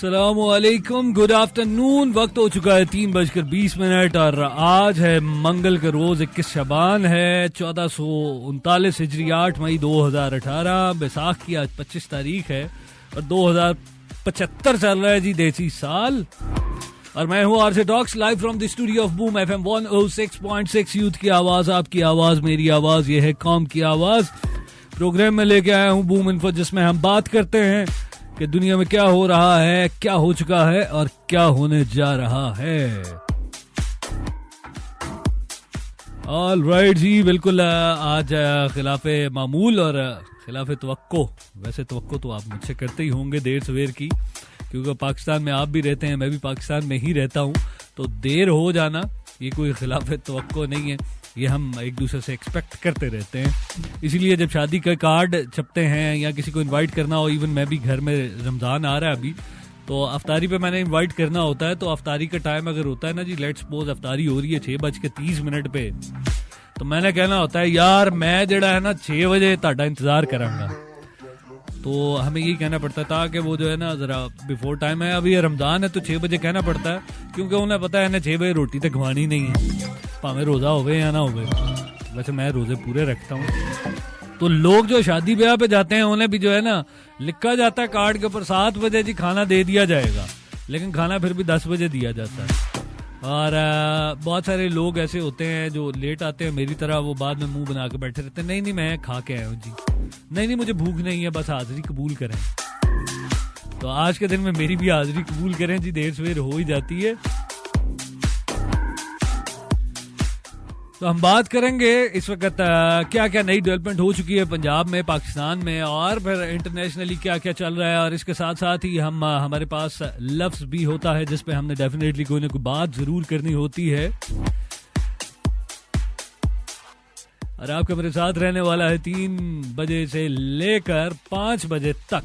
अस्सलामुअलैकुम, good afternoon. वक्त हो चुका है 3:20 और आज है मंगल का रोज 21 शबान है 1439 हिजरी 8 मई 2018। बैसाख की आज 25 तारीख है और 2075 चल रहा है जी देसी साल। और मैं हूँ RJ talks live from the studio of boom FM 106.6। Youth की आवाज, आपकी आवाज, मेरी आवाज, ये है कौम की आवाज। प्रोग्राम में लेके आया हूँ बूम इन्फो, जिसमें हम बात करते हैं कि दुनिया में क्या हो रहा है, क्या हो चुका है और क्या होने जा रहा है। ऑल राइट जी, बिल्कुल। आज खिलाफे मामूल और खिलाफे तवक्को। वैसे तवक्को तो आप मुझसे करते ही होंगे देर सवेर की, क्योंकि पाकिस्तान में आप भी रहते हैं, मैं भी पाकिस्तान में ही रहता हूँ। तो देर हो जाना ये कोई खिलाफे तवक्को नहीं है, ये हम एक दूसरे से एक्सपेक्ट करते रहते हैं। इसीलिए जब शादी का कार्ड छपते हैं या किसी को इनवाइट करना हो, इवन मैं भी घर में, रमज़ान आ रहा है अभी, तो अफ्तारी पे मैंने इनवाइट करना होता है। तो अफ्तारी का टाइम अगर होता है ना जी, लेट्स सपोज अफ्तारी हो रही है 6:30 पे, तो मैंने कहना होता है यार मैं जड़ा है ना 6 बजे ताड़ा इंतजार करांगा। तो हमें यही कहना पड़ता है ताकि वो जो है ना जरा बिफोर टाइम है। अभी रमज़ान है तो 6 बजे कहना पड़ता है, क्योंकि उन्हें पता है ना 6 बजे रोटी तक खवानी नहीं है, भाਵੇਂ रोज़ा होवे या ना होवे। वैसे मैं रोज़े पूरे रखता हूँ। तो लोग जो शादी ब्याह पे जाते हैं उन्हें भी जो है ना लिखा जाता है कार्ड के ऊपर 7 बजे जी खाना दे दिया जाएगा, लेकिन खाना फिर भी 10 बजे दिया जाता है। और बहुत सारे लोग ऐसे होते हैं जो लेट आते हैं मेरी तरह, वो बाद में मुंह बना के बैठे रहते हैं, नहीं नहीं मैं खा के आया हूँ जी, नहीं मुझे भूख नहीं है, बस हाजिरी कबूल करें। तो आज के दिन में मेरी भी हाजिरी कबूल करें जी, देर सवेर हो ही जाती है। तो हम बात करेंगे इस वक्त क्या क्या नई डेवलपमेंट हो चुकी है पंजाब में, पाकिस्तान में, और फिर इंटरनेशनली क्या क्या चल रहा है। और इसके साथ साथ ही हम हमारे पास लफ्ज भी होता है जिस पे हमने डेफिनेटली कोई ना कोई बात जरूर करनी होती है। और आपका मेरे साथ रहने वाला है 3 बजे से लेकर 5 बजे तक।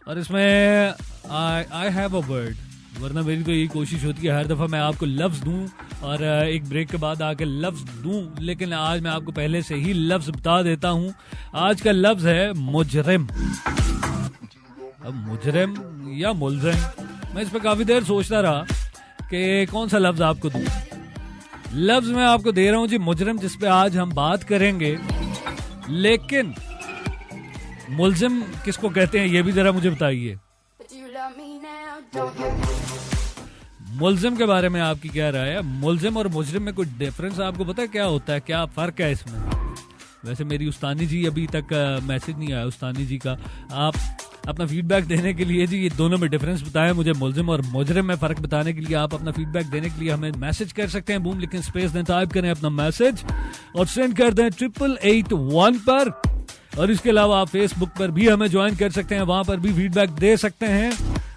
और इसमें आई हैव अ वर्ड, वरना मेरी तो यही कोशिश होती है हर दफा मैं आपको लफ्ज दूं और एक ब्रेक के बाद आके लफ्ज दूं, लेकिन आज मैं आपको पहले से ही लफ्ज बता देता हूं। आज का लफ्ज है मुजरिम। अब मुजरिम या मुलजिम, मैं इस पर काफी देर सोचता रहा कि कौन सा लफ्ज आपको दूं। लफ्ज मैं आपको दे रहा हूं जी मुजरिम, जिस पे आज हम बात करेंगे। लेकिन मुलजिम किसको कहते हैं ये भी जरा मुझे बताइए। मुलजिम के बारे में आपकी क्या राय है? मुलजिम और मुजरिम में कोई डिफरेंस आपको पता है क्या होता है, क्या फर्क है इसमें? वैसे मेरी उस्तानी जी अभी तक मैसेज नहीं आया उस्तानी जी का। आप अपना फीडबैक देने के लिए जी ये दोनों में डिफरेंस बताएं मुझे, मुलजिम और मुजरिम में फर्क बताने के लिए आप अपना फीडबैक देने के लिए हमें मैसेज कर सकते हैं। बूम लिखें, स्पेस दें, टाइप करें अपना मैसेज और सेंड कर दें 8881 पर। और इसके अलावा आप फेसबुक पर भी हमें ज्वाइन कर सकते हैं, वहां पर भी फीडबैक दे सकते हैं।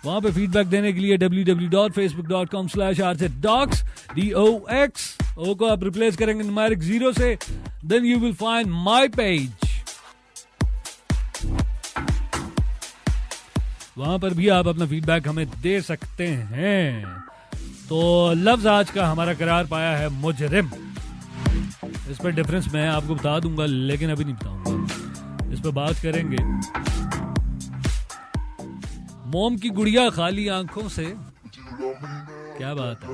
वहां पे फीडबैक देने के लिए www.facebook.com/rjdocs DOX ओ को आप रिप्लेस करेंगे न्यूमेरिक 0 से, then you will find my page. वहां पर भी आप अपना फीडबैक हमें दे सकते हैं। तो लफ्ज आज का हमारा करार पाया है मुजरिम। इस पर डिफरेंस मैं आपको बता दूंगा, लेकिन अभी नहीं बताऊंगा, इस पर बात करेंगे। मोम की गुड़िया खाली आंखों से, क्या बात है,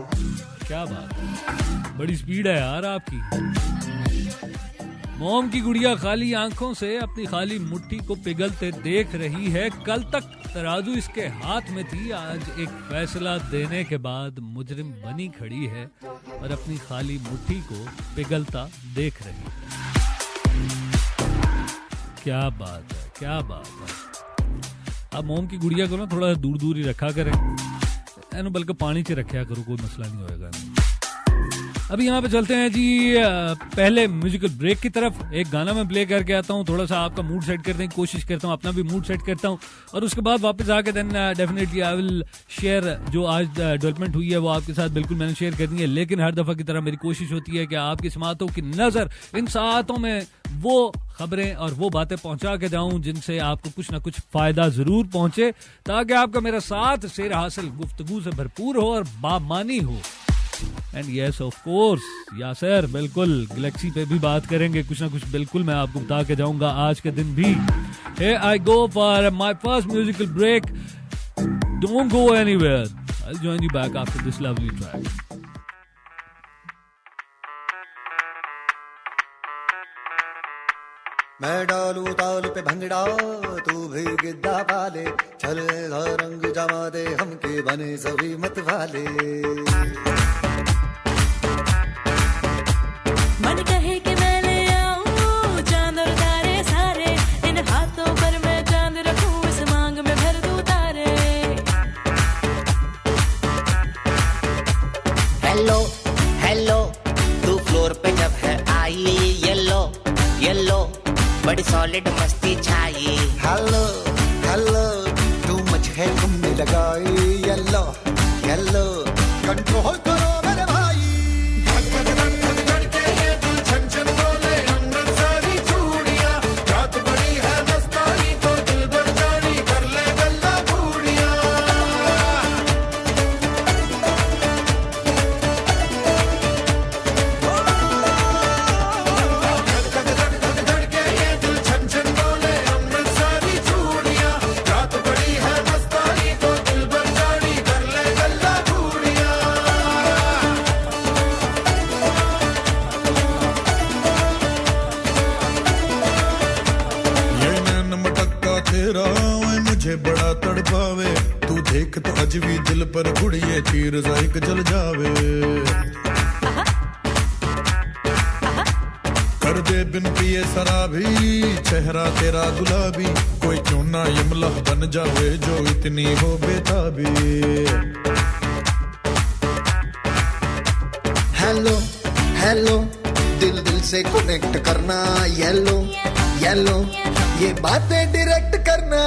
क्या बात है, बड़ी स्पीड है यार आपकी। मोम की गुड़िया खाली आंखों से अपनी खाली मुट्ठी को पिघलते देख रही है। कल तक तराजू इसके हाथ में थी, आज एक फैसला देने के बाद मुजरिम बनी खड़ी है और अपनी खाली मुट्ठी को पिघलता देख रही है। क्या बात है, क्या बात है। अब मोम की गुड़िया को ना थोड़ा दूर दूर ही रखा करें, बल्कि पानी से रखा करो, कोई मसला नहीं होएगा। अभी यहाँ पे चलते हैं जी पहले म्यूजिकल ब्रेक की तरफ। एक गाना मैं प्ले करके आता हूँ, थोड़ा सा आपका मूड सेट करने की कोशिश करता हूँ, अपना भी मूड सेट करता हूँ, और उसके बाद वापस आके then definitely I will share जो आज डेवलपमेंट हुई है वो आपके साथ बिल्कुल मैंने शेयर करनी है। लेकिन हर दफा की तरह मेरी कोशिश होती है कि आपकी समातों की नजर इन सातों में वो खबरें और वो बातें पहुंचा के जाऊं जिनसे आपको कुछ ना कुछ फायदा जरूर पहुंचे, ताकि आपका मेरा साथ शेर हासिल गुफ्तगू से भरपूर हो और बामानी हो। And yes of course Yasir, बिल्कुल गैलेक्सी पे भी बात करेंगे, कुछ ना कुछ बिल्कुल मैं आपको बता के जाऊंगा आज के दिन भी। Here I go for my first musical break. Don't go anywhere. I'll join you back after this lovely track. मैं डालू ताल पे भंगड़ा तू भी गिद्दा पाले चल रंग जमा दे हमके बने सभी मत वाले मन कहे कि मैं ले आऊं चांद और तारे सारे इन हाथों पर मैं चांद रखूं इस मांग में भर दूं तारे हेलो हेलो तू फ्लोर पे जब है आई येलो येलो बड़ी सॉलिड मस्ती छाई हेलो हेलो तू मच है तुमने लगाई येलो येलो कंट्रोल करो मेरे भाई बड़ा तड़पावे तू देख तो अज भी दिल पर गुड़िए तीर जाइक जल जावे कर दे बिन पिए शराबी चेहरा तेरा गुलाबी कोई क्यों ना यमला बन जावे जो इतनी हो बेताबी हेलो हेलो दिल दिल से कनेक्ट करना येलो येलो ये बातें डायरेक्ट करना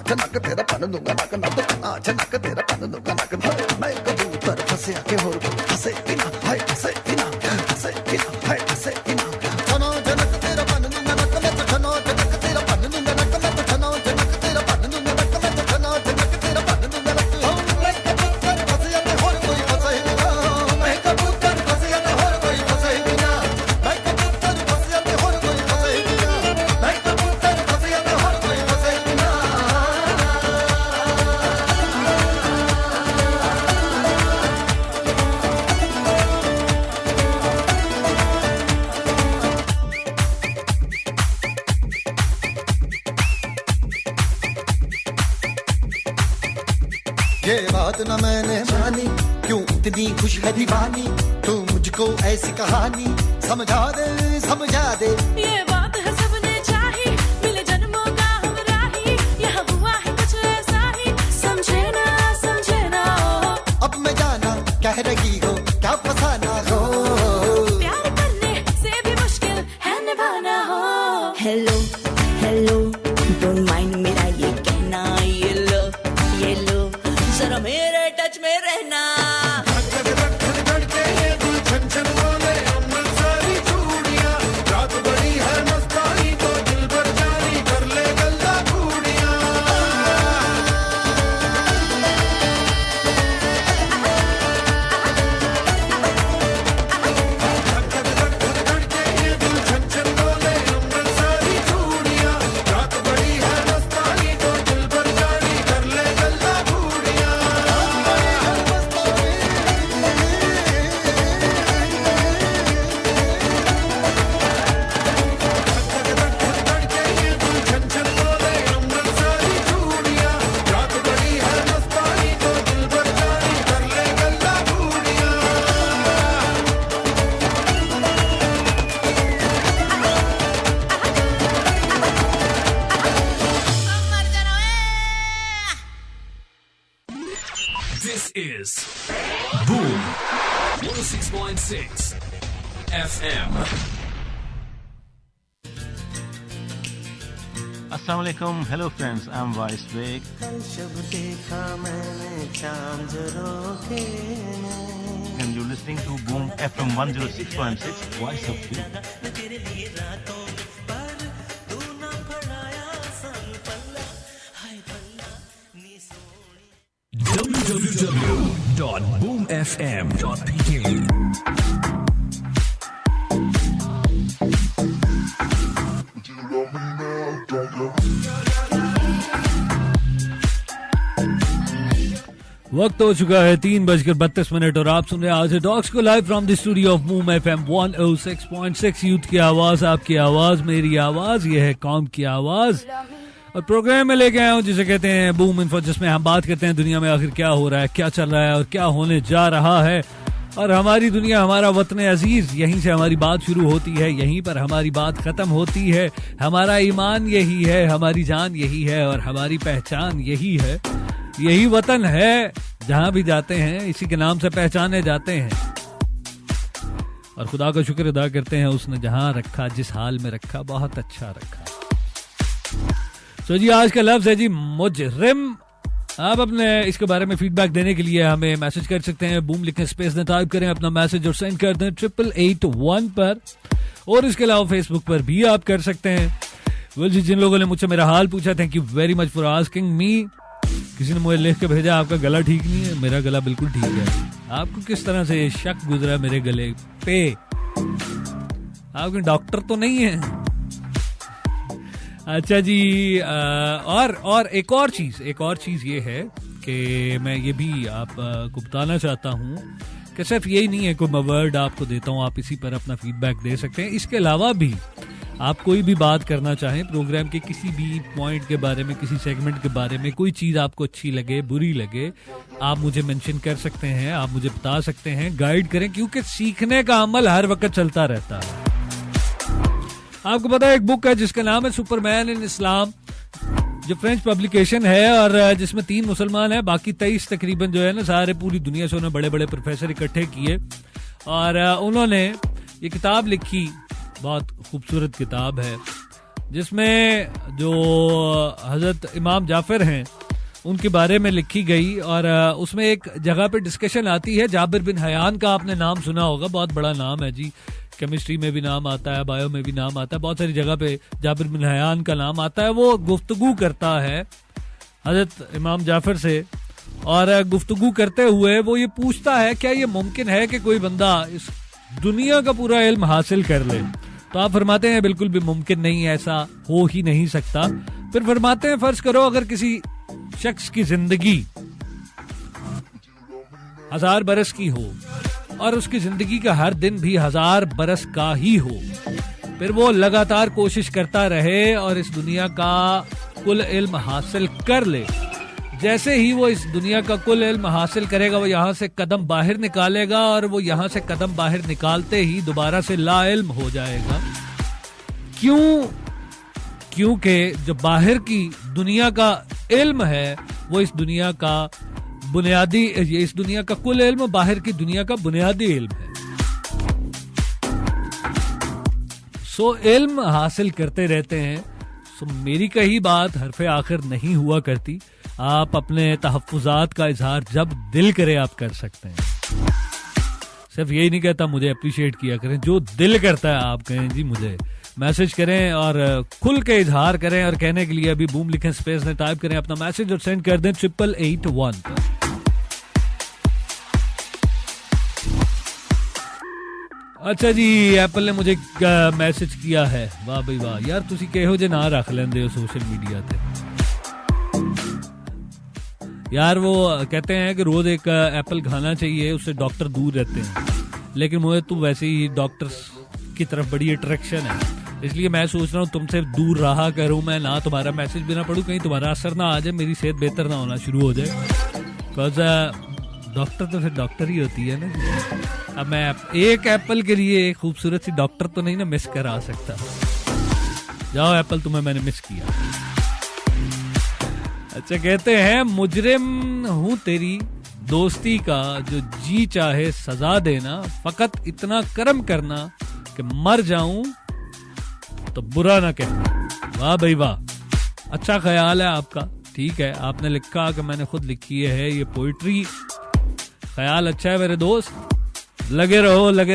चनक तेरा पन दूंगा नक नक चनक तेरा पन दूंगा नक मैं कबूतर फंसे आके और फंसे बिना हाय फंसे बिना फंसे बिना हाय फंसे बिना चनो चनक तेरा पन दूंगा नक मैं तो चनो चनक तेरा पन दूंगा नक मैं तो चनो चनक तेरा पन दूंगा नक मैं तो चनो चनक तेरा पन दूंगा नक मैं कबूतर फंसे आके और कोई फंसे बिना मैं कबूतर फंसे आके और कोई फंसे बिना मैं कबूतर फंसे आके और कोई फंसे बिना मैं कबूतर फंसे आके और कोई फंसे बिना ये बात न मैंने मानी क्यों इतनी खुश है दीवानी तू मुझको ऐसी कहानी समझा दे ये बात है सबने चाही मिले जन्मों का हम राही यहाँ हुआ है कुछ ऐसा ही समझे ना हो अब मैं जाना कह रही हो क्या फसाना हो प्यार करने से भी मुश्किल है निभाना हो हेलो हेलो डोंट माइंड मेरा ये कहना ये लो जरा मेरे टच में रहना छन छन बोले अमृतसरी चूड़ियां रात बड़ी है 106.6 FM. Assalamu alaikum. Hello friends, I'm Vice Beg. And you're listening to Boom FM 106.6, Voice of Youth. www.boomfm.pk वक्त हो चुका है 3:32 और आप सुन रहे हैं आज डॉग्स को live from the studio of boom FM 106.6। Youth की आवाज, आपकी आवाज, मेरी आवाज, ये है कौम की आवाज। और प्रोग्राम में लेके आया हूँ जिसे कहते हैं बूम इन्फो, जिसमें हम बात करते हैं दुनिया में आखिर क्या हो रहा है, क्या चल रहा है और क्या होने जा रहा है। और हमारी दुनिया, हमारा वतन अजीज, यहीं से हमारी बात शुरू होती है, यहीं पर हमारी बात खत्म होती है। हमारा ईमान यही है, हमारी जान यही है और हमारी पहचान यही है। यही वतन है, जहां भी जाते हैं इसी के नाम से पहचाने जाते हैं। और खुदा का शुक्र अदा करते हैं, उसने जहां रखा, जिस हाल में रखा, बहुत अच्छा रखा। तो जी आज का लफ्ज है जी मुजरिम। आप अपने इसके बारे में फीडबैक देने के लिए हमें मैसेज कर सकते हैं। बूम लिखें, स्पेस में टाइप करें अपना मैसेज और सेंड कर दें 8881 पर। और इसके अलावा फेसबुक पर भी आप कर सकते हैं। वेल जी, जिन लोगों ने मुझसे मेरा हाल पूछा, thank you very much for asking me. किसी ने मुझे लिख के भेजा आपका गला ठीक नहीं है। मेरा गला बिल्कुल ठीक है। आपको किस तरह से शक गुजरा मेरे गले पे? आप कोई डॉक्टर तो नहीं है? अच्छा जी, और एक और चीज ये है कि मैं ये भी आपको बताना चाहता हूँ कि सिर्फ यही नहीं है कोई मैं वर्ड आपको देता हूँ, आप इसी पर अपना फीडबैक दे सकते हैं। इसके अलावा भी आप कोई भी बात करना चाहें प्रोग्राम के किसी भी पॉइंट के बारे में, किसी सेगमेंट के बारे में, कोई चीज आपको अच्छी लगे, बुरी लगे, आप मुझे मेंशन कर सकते हैं, आप मुझे बता सकते हैं, गाइड करें, क्योंकि सीखने का अमल हर वक्त चलता रहता है। आपको पता है एक बुक है जिसका नाम है सुपरमैन इन इस्लाम, जो फ्रेंच पब्लिकेशन है और जिसमें 3 मुसलमान हैं, बाकी 23 तकरीबन जो है ना सारे पूरी दुनिया से उन्होंने बड़े बड़े प्रोफेसर इकट्ठे किए और उन्होंने ये किताब लिखी। बहुत खूबसूरत किताब है जिसमें जो हजरत इमाम जाफर हैं उनके बारे में लिखी गई। और उसमें एक जगह पे डिस्कशन आती है, जाबिर बिन हयान का आपने नाम सुना होगा, बहुत बड़ा नाम है जी। केमिस्ट्री में भी नाम आता है, बायो में भी नाम आता है, बहुत सारी जगह पे जाबिर बिन हयान का नाम आता है। वो गुफ्तगू करता है हजरत इमाम जाफर से और गुफ्तगू करते हुए वो ये पूछता है क्या ये मुमकिन है कि कोई बंदा इस दुनिया का पूरा इल्म हासिल कर ले? तो आप फरमाते हैं बिल्कुल भी मुमकिन नहीं, ऐसा हो ही नहीं सकता। फिर फरमाते हैं फर्ज करो अगर किसी शख्स की जिंदगी 1000 बरस की हो और उसकी जिंदगी का हर दिन भी 1000 बरस का ही हो, फिर वो लगातार कोशिश करता रहे और इस दुनिया का कुल इल्म हासिल कर ले। जैसे ही वो इस दुनिया का कुल इल्म हासिल करेगा, वो यहाँ से कदम बाहर निकालेगा और वो यहाँ से कदम बाहर निकालते ही दोबारा से ला इल्म हो जाएगा। क्यों? क्योंकि जो बाहर की दुनिया का इल्म है वो इस दुनिया का बुनियादी, इस दुनिया का कुल इल्म बाहर की दुनिया का बुनियादी इल्म है। सो इल्म हासिल करते रहते हैं। सो मेरी कही बात हरफे आखिर नहीं हुआ करती। आप अपने तहफ्फुजात का इजहार जब दिल करे आप कर सकते हैं। सिर्फ यही नहीं कहता मुझे अप्रिशिएट किया करें, जो दिल करता है आप कहें जी, मुझे मैसेज करें और खुल के इजहार करें। और कहने के लिए अभी बूम लिखें, स्पेस में टाइप करें अपना मैसेज और सेंड कर दें 8881 पर। अच्छा जी, एप्पल ने मुझे मैसेज किया है। वाह भाई वाह यार, तुसी कहो जे ना रख लेंदे हो सोशल मीडिया पे यार। वो कहते हैं कि रोज एक एप्पल खाना चाहिए, उससे डॉक्टर दूर रहते हैं। लेकिन मुझे तो वैसे ही डॉक्टर्स की तरफ बड़ी अट्रैक्शन है, इसलिए मैं सोच रहा हूँ तुमसे दूर रहा करूँ मैं, ना तुम्हारा मैसेज भी ना पढ़ूं, कहीं तुम्हारा असर ना आ जाए, मेरी सेहत बेहतर ना होना शुरू हो जाए। बिकॉज डॉक्टर तो फिर डॉक्टर ही होती है ना। अब मैं एक एप्पल के लिए एक खूबसूरत सी डॉक्टर तो नहीं ना मिस करा सकता। जाओ एप्पल, तुम्हें मैंने मिस किया। अच्छा, कहते हैं मुजरिम हूँ तेरी दोस्ती का जो जी चाहे सजा देना, फकत इतना कर्म करना कि मर जाऊं तो बुरा ना कहना। वाह भाई वाह, अच्छा ख्याल है आपका। ठीक है, आपने लिखा कि मैंने खुद लिखी है ये पोइट्री। ख्याल अच्छा है मेरे दोस्त, लगे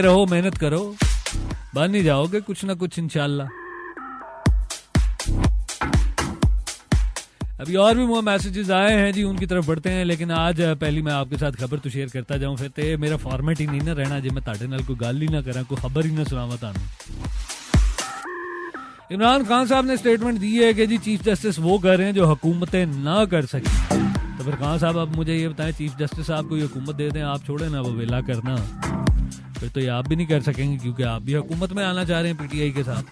रहो, मेहनत करो, बन ही जाओगे कुछ ना कुछ इंशाल्लाह। अभी और भी मैसेजेस आए हैं जी, उनकी तरफ बढ़ते हैं, लेकिन आज पहली मैं आपके साथ खबर तो शेयर करता जाऊं, फिर ते मेरा फॉर्मेट ही नहीं ना रहना जे मैं ताड़े नाल कोई गल ही ना करा, कोई खबर ही ना सुनावा तानू। इमरान खान साहब ने स्टेटमेंट दी है कि जी चीफ जस्टिस वो कर रहे हैं जो हुकूमतें ना कर सकी। तो फिर खान साहब अब मुझे ये बताएं, चीफ जस्टिस साहब को ये हुकूमत दे दें, आप छोड़े ना वो वेला करना, फिर तो ये आप भी नहीं कर सकेंगे क्योंकि आप भी हुकूमत में आना चाह रहे हैं पीटीआई के साथ।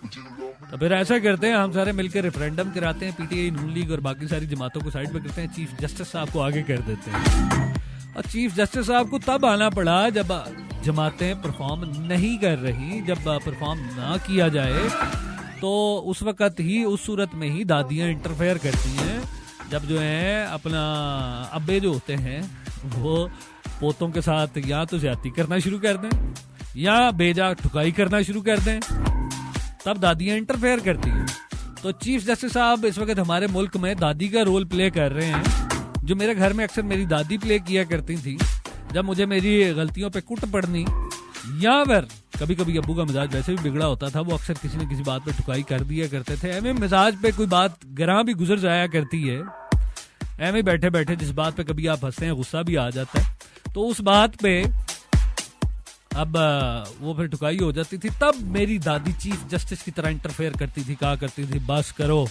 तो फिर ऐसा करते हैं, हम सारे मिलकर रेफरेंडम कराते हैं, पीटीआई, नून लीग और बाकी सारी जमातों को साइड पे करते हैं, चीफ जस्टिस साहब को आगे कर देते हैं। और चीफ जस्टिस साहब को तब आना पड़ा जब जमातें परफॉर्म नहीं कर रही, जब परफॉर्म ना किया जाए तो उस वक्त ही, उस सूरत में ही दादियां इंटरफेयर करती हैं, जब जो है अपना अब्बे जो होते हैं वो पोतों के साथ या तो ज्यादती करना शुरू कर दें या बेजा ठुकाई करना शुरू कर दें, तब दादियां इंटरफेयर करती हैं। तो चीफ जस्टिस साहब इस वक्त हमारे मुल्क में दादी का रोल प्ले कर रहे हैं, जो मेरे घर में अक्सर मेरी दादी प्ले किया करती थी जब मुझे मेरी गलतियों पे कुट पड़नी, या फिर कभी कभी अब्बू का मिजाज वैसे भी बिगड़ा होता था, वो अक्सर किसी न किसी बात पे ठुकाई कर दिया करते थे। एवं मिजाज पे कोई बात गरां भी गुजर जाया करती है, एवं बैठे बैठे जिस बात पे कभी आप हंसते हैं गुस्सा भी आ जाता है, तो उस बात पे अब वो फिर ठुकाई हो जाती थी। तब मेरी दादी चीफ जस्टिस की तरह इंटरफेयर करती थी, कहा करती थी बस करो,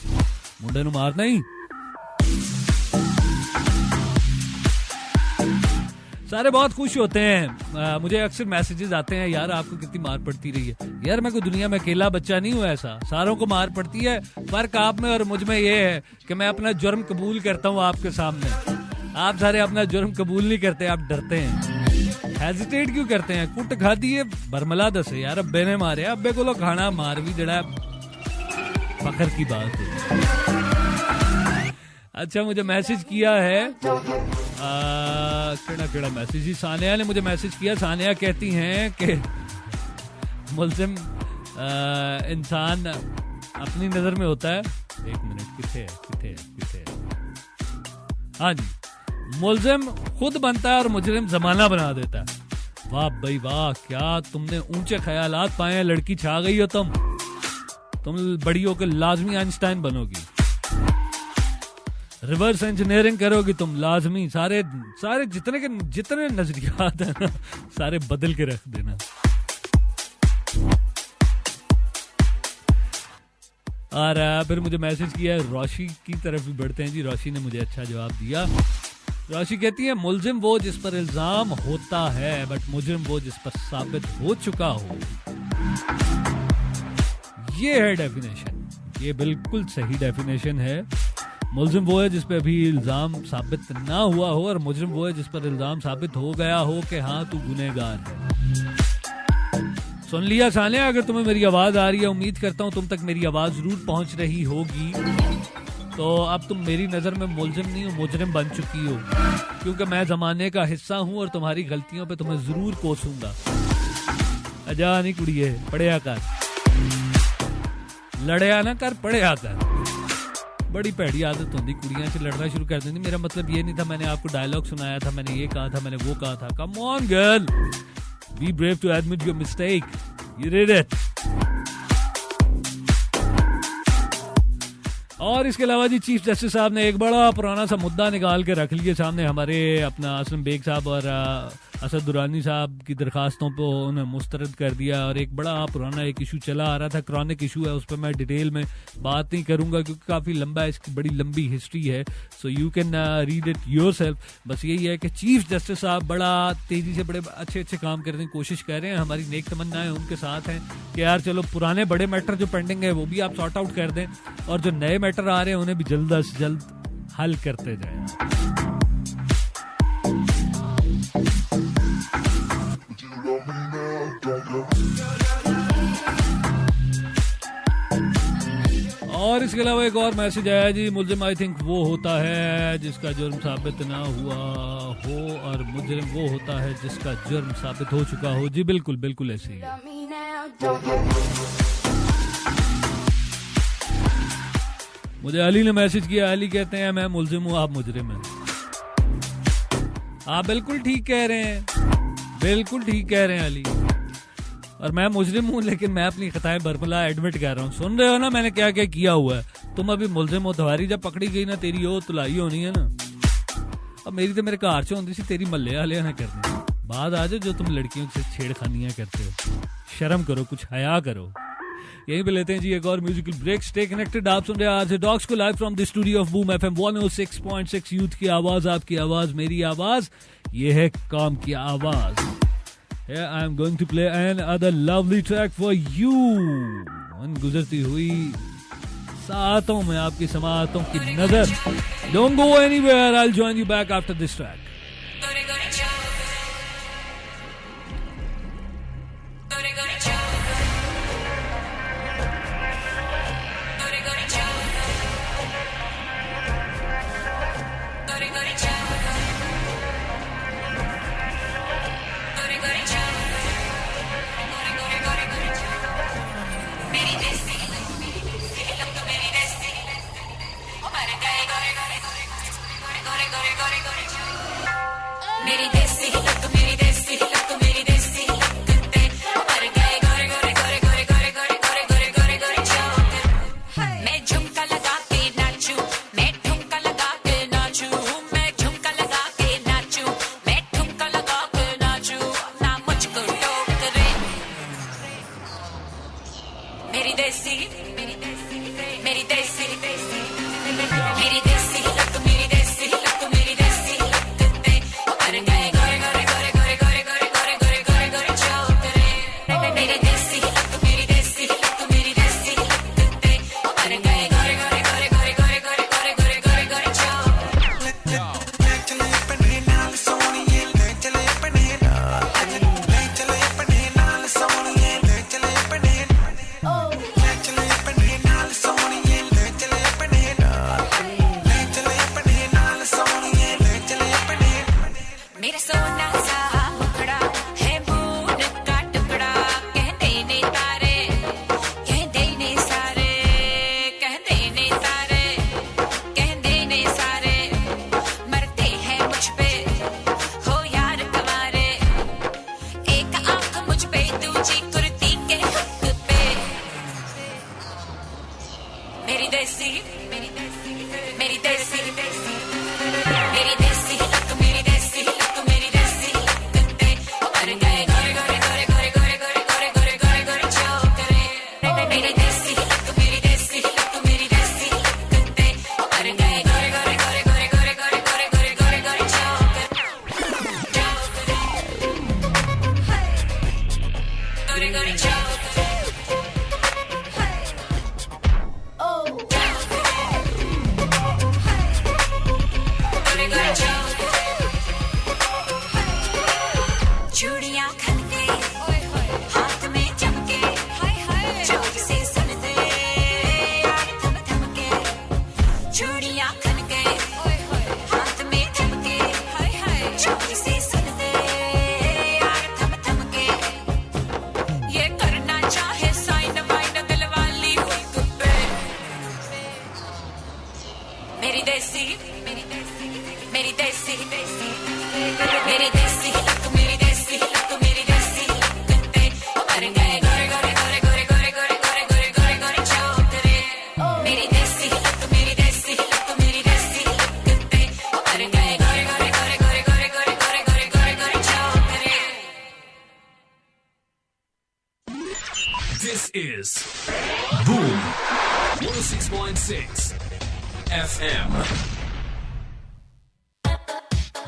मुंडे नु मार नहीं। सारे बहुत खुश होते हैं, मुझे अक्सर मैसेजेस आते हैं, यार आपको कितनी मार पड़ती रही है। यार मैं कोई दुनिया में अकेला बच्चा नहीं हूँ, ऐसा सारों को मार पड़ती है। फर्क आप में और मुझ में ये है कि मैं अपना जुर्म कबूल करता हूँ आपके सामने, आप सारे अपना जुर्म कबूल नहीं करते, आप डरते हैं, हेजिटेट क्यों करते हैं। कुट खा दी है बरमला दसे यार, अब्बे ने मारे, अब्बे को खाना मार भी जड़ा फखर की बात है। अच्छा, मुझे मैसेज किया है केड़ा मैसेज ही, सानिया ने मुझे मैसेज किया। सानिया कहती हैं कि मुल्जिम इंसान अपनी नजर में होता है। एक मिनट, किथे है? हाँ जी, मुल्जिम खुद बनता है और मुजरिम जमाना बना देता है। वाह भाई वाह, क्या तुमने ऊंचे ख्यालात पाए हैं, लड़की छा गई हो तुम बड़ी होकर लाजमी आइंस्टाइन बनोगी, रिवर्स इंजीनियरिंग करोगी तुम लाजमी, सारे जितने नजरियात हैं ना सारे बदल के रख देना। और फिर मुझे मैसेज किया है, रोशी की तरफ भी बढ़ते हैं जी। रोशी ने मुझे अच्छा जवाब दिया। रोशी कहती है, मुल्जिम वो जिस पर इल्जाम होता है, बट मुजरिम वो जिस पर साबित हो चुका हो। ये है डेफिनेशन, ये बिल्कुल सही डेफिनेशन है। मुल्जिम वो है जिस पे अभी इल्जाम साबित ना हुआ हो, और मुजरिम वो है जिस पर इल्जाम साबित हो गया हो कि हाँ तू गुनहगार है। सुन लिया सानिया, अगर तुम्हें मेरी आवाज आ रही है, उम्मीद करता हूँ तुम तक मेरी आवाज जरूर पहुंच रही होगी, तो अब तुम मेरी नजर में मुल्जिम नहीं हो, मुजरिम बन चुकी हो, क्योंकि मैं जमाने का हिस्सा हूँ और तुम्हारी गलतियों पे तुम्हें जरूर कोसूंगा। अजा नहीं कुड़िए, पढ़िया कर, लड़या ना कर, पढ़िया कर। बड़ी भैड़ी आदत होती कुड़ियां से लड़ना शुरू कर देती। मेरा मतलब ये नहीं था, मैंने आपको डायलॉग सुनाया था, मैंने ये कहा था, मैंने वो कहा था। Come on girl, be brave to admit your mistake, you did it. और इसके अलावा जी चीफ जस्टिस साहब ने एक बड़ा पुराना सा मुद्दा निकाल के रख लिया सामने, हमारे अपना असलम बेग साहब और असद दुरानी साहब की दरखास्तों पर उन्हें मुस्तरद कर दिया। और एक बड़ा पुराना एक इशू चला आ रहा था, क्रॉनिक इशू है, उस पर मैं डिटेल में बात नहीं करूंगा क्योंकि काफ़ी लंबा है, इसकी बड़ी लंबी हिस्ट्री है, so you can read it yourself. बस यही है कि चीफ जस्टिस साहब बड़ा तेज़ी से बड़े अच्छे काम करने की कोशिश कर रहे हैं। हमारी नेक तमन्नाएं उनके साथ हैं कि यार चलो पुराने बड़े मैटर जो पेंडिंग है वो भी आप सॉर्ट आउट कर दें, और जो नए मैटर आ रहे हैं उन्हें भी जल्द से जल्द हल करते जाएं। और इसके अलावा एक और मैसेज आया जी, मुलजिम आई थिंक वो होता है जिसका जुर्म साबित ना हुआ हो और मुजरिम वो होता है जिसका जुर्म साबित हो चुका हो। जी बिल्कुल बिल्कुल ऐसे ही है। मुझे अली ने मैसेज किया, अली कहते हैं मैं मुलजिम हूँ, आप मुजरिम हैं। आप बिल्कुल ठीक कह रहे हैं, बिल्कुल ठीक कह रहे हैं अली। और मैं मुजरिम हूँ लेकिन मैं अपनी खताएं बरमला एडमिट कर रहा हूँ। सुन रहे हो ना मैंने क्या क्या किया हुआ है। तुम अभी मुलजिम हो, तुम्हारी जब पकड़ी गई ना तेरी वो तुलाई होनी है ना। अब मेरी तो मेरे कार से होती सी, तेरी मल्ले वाले ना करनी। बात आ जाए जो तुम लड़कियों से छेड़खानियां करते हो, शर्म करो, कुछ हया करो। यहीं पे लेते हैं जी एक और म्यूजिकल ब्रेक। Stay connected. आप सुन रहे हैं आज डॉग्स को live from the studio of boom FM 106.6। Youth की आवाज, आपकी आवाज, मेरी आवाज, ये है काम की आवाज। Yeah, I'm going to play another lovely track for you. गुजरती हुई सातों में आपकी समातों की नजर। Don't go anywhere. I'll join you back after this track.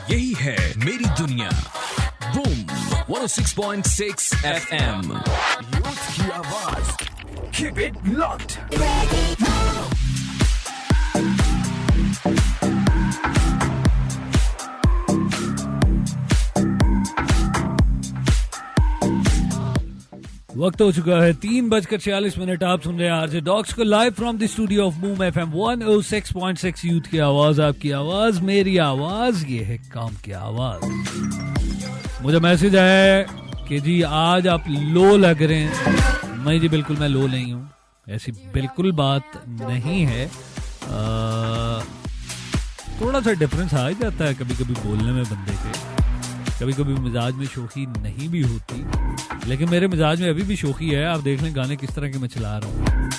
यही है मेरी दुनिया। Boom 106.6 FM। यूथ की आवाज। Keep it locked. वक्त हो चुका है 3:46। आप सुन रहे हैं आरजे डॉक्स को live from the studio of boom FM 106.6। Youth की आवाज, आपकी आवाज, मेरी आवाज, ये है काम की आवाज। मुझे मैसेज आया है कि जी आज आप लो लग रहे हैं। नहीं जी, बिल्कुल मैं लो नहीं हूँ, ऐसी बिल्कुल बात नहीं है। थोड़ा सा डिफरेंस आ ही जाता है कभी कभी बोलने में बंदे के, कभी कभी मिजाज में शोखी नहीं भी होती, लेकिन मेरे मिजाज में अभी भी शोखी है। आप देख लें गाने किस तरह के मैं चला रहा हूँ।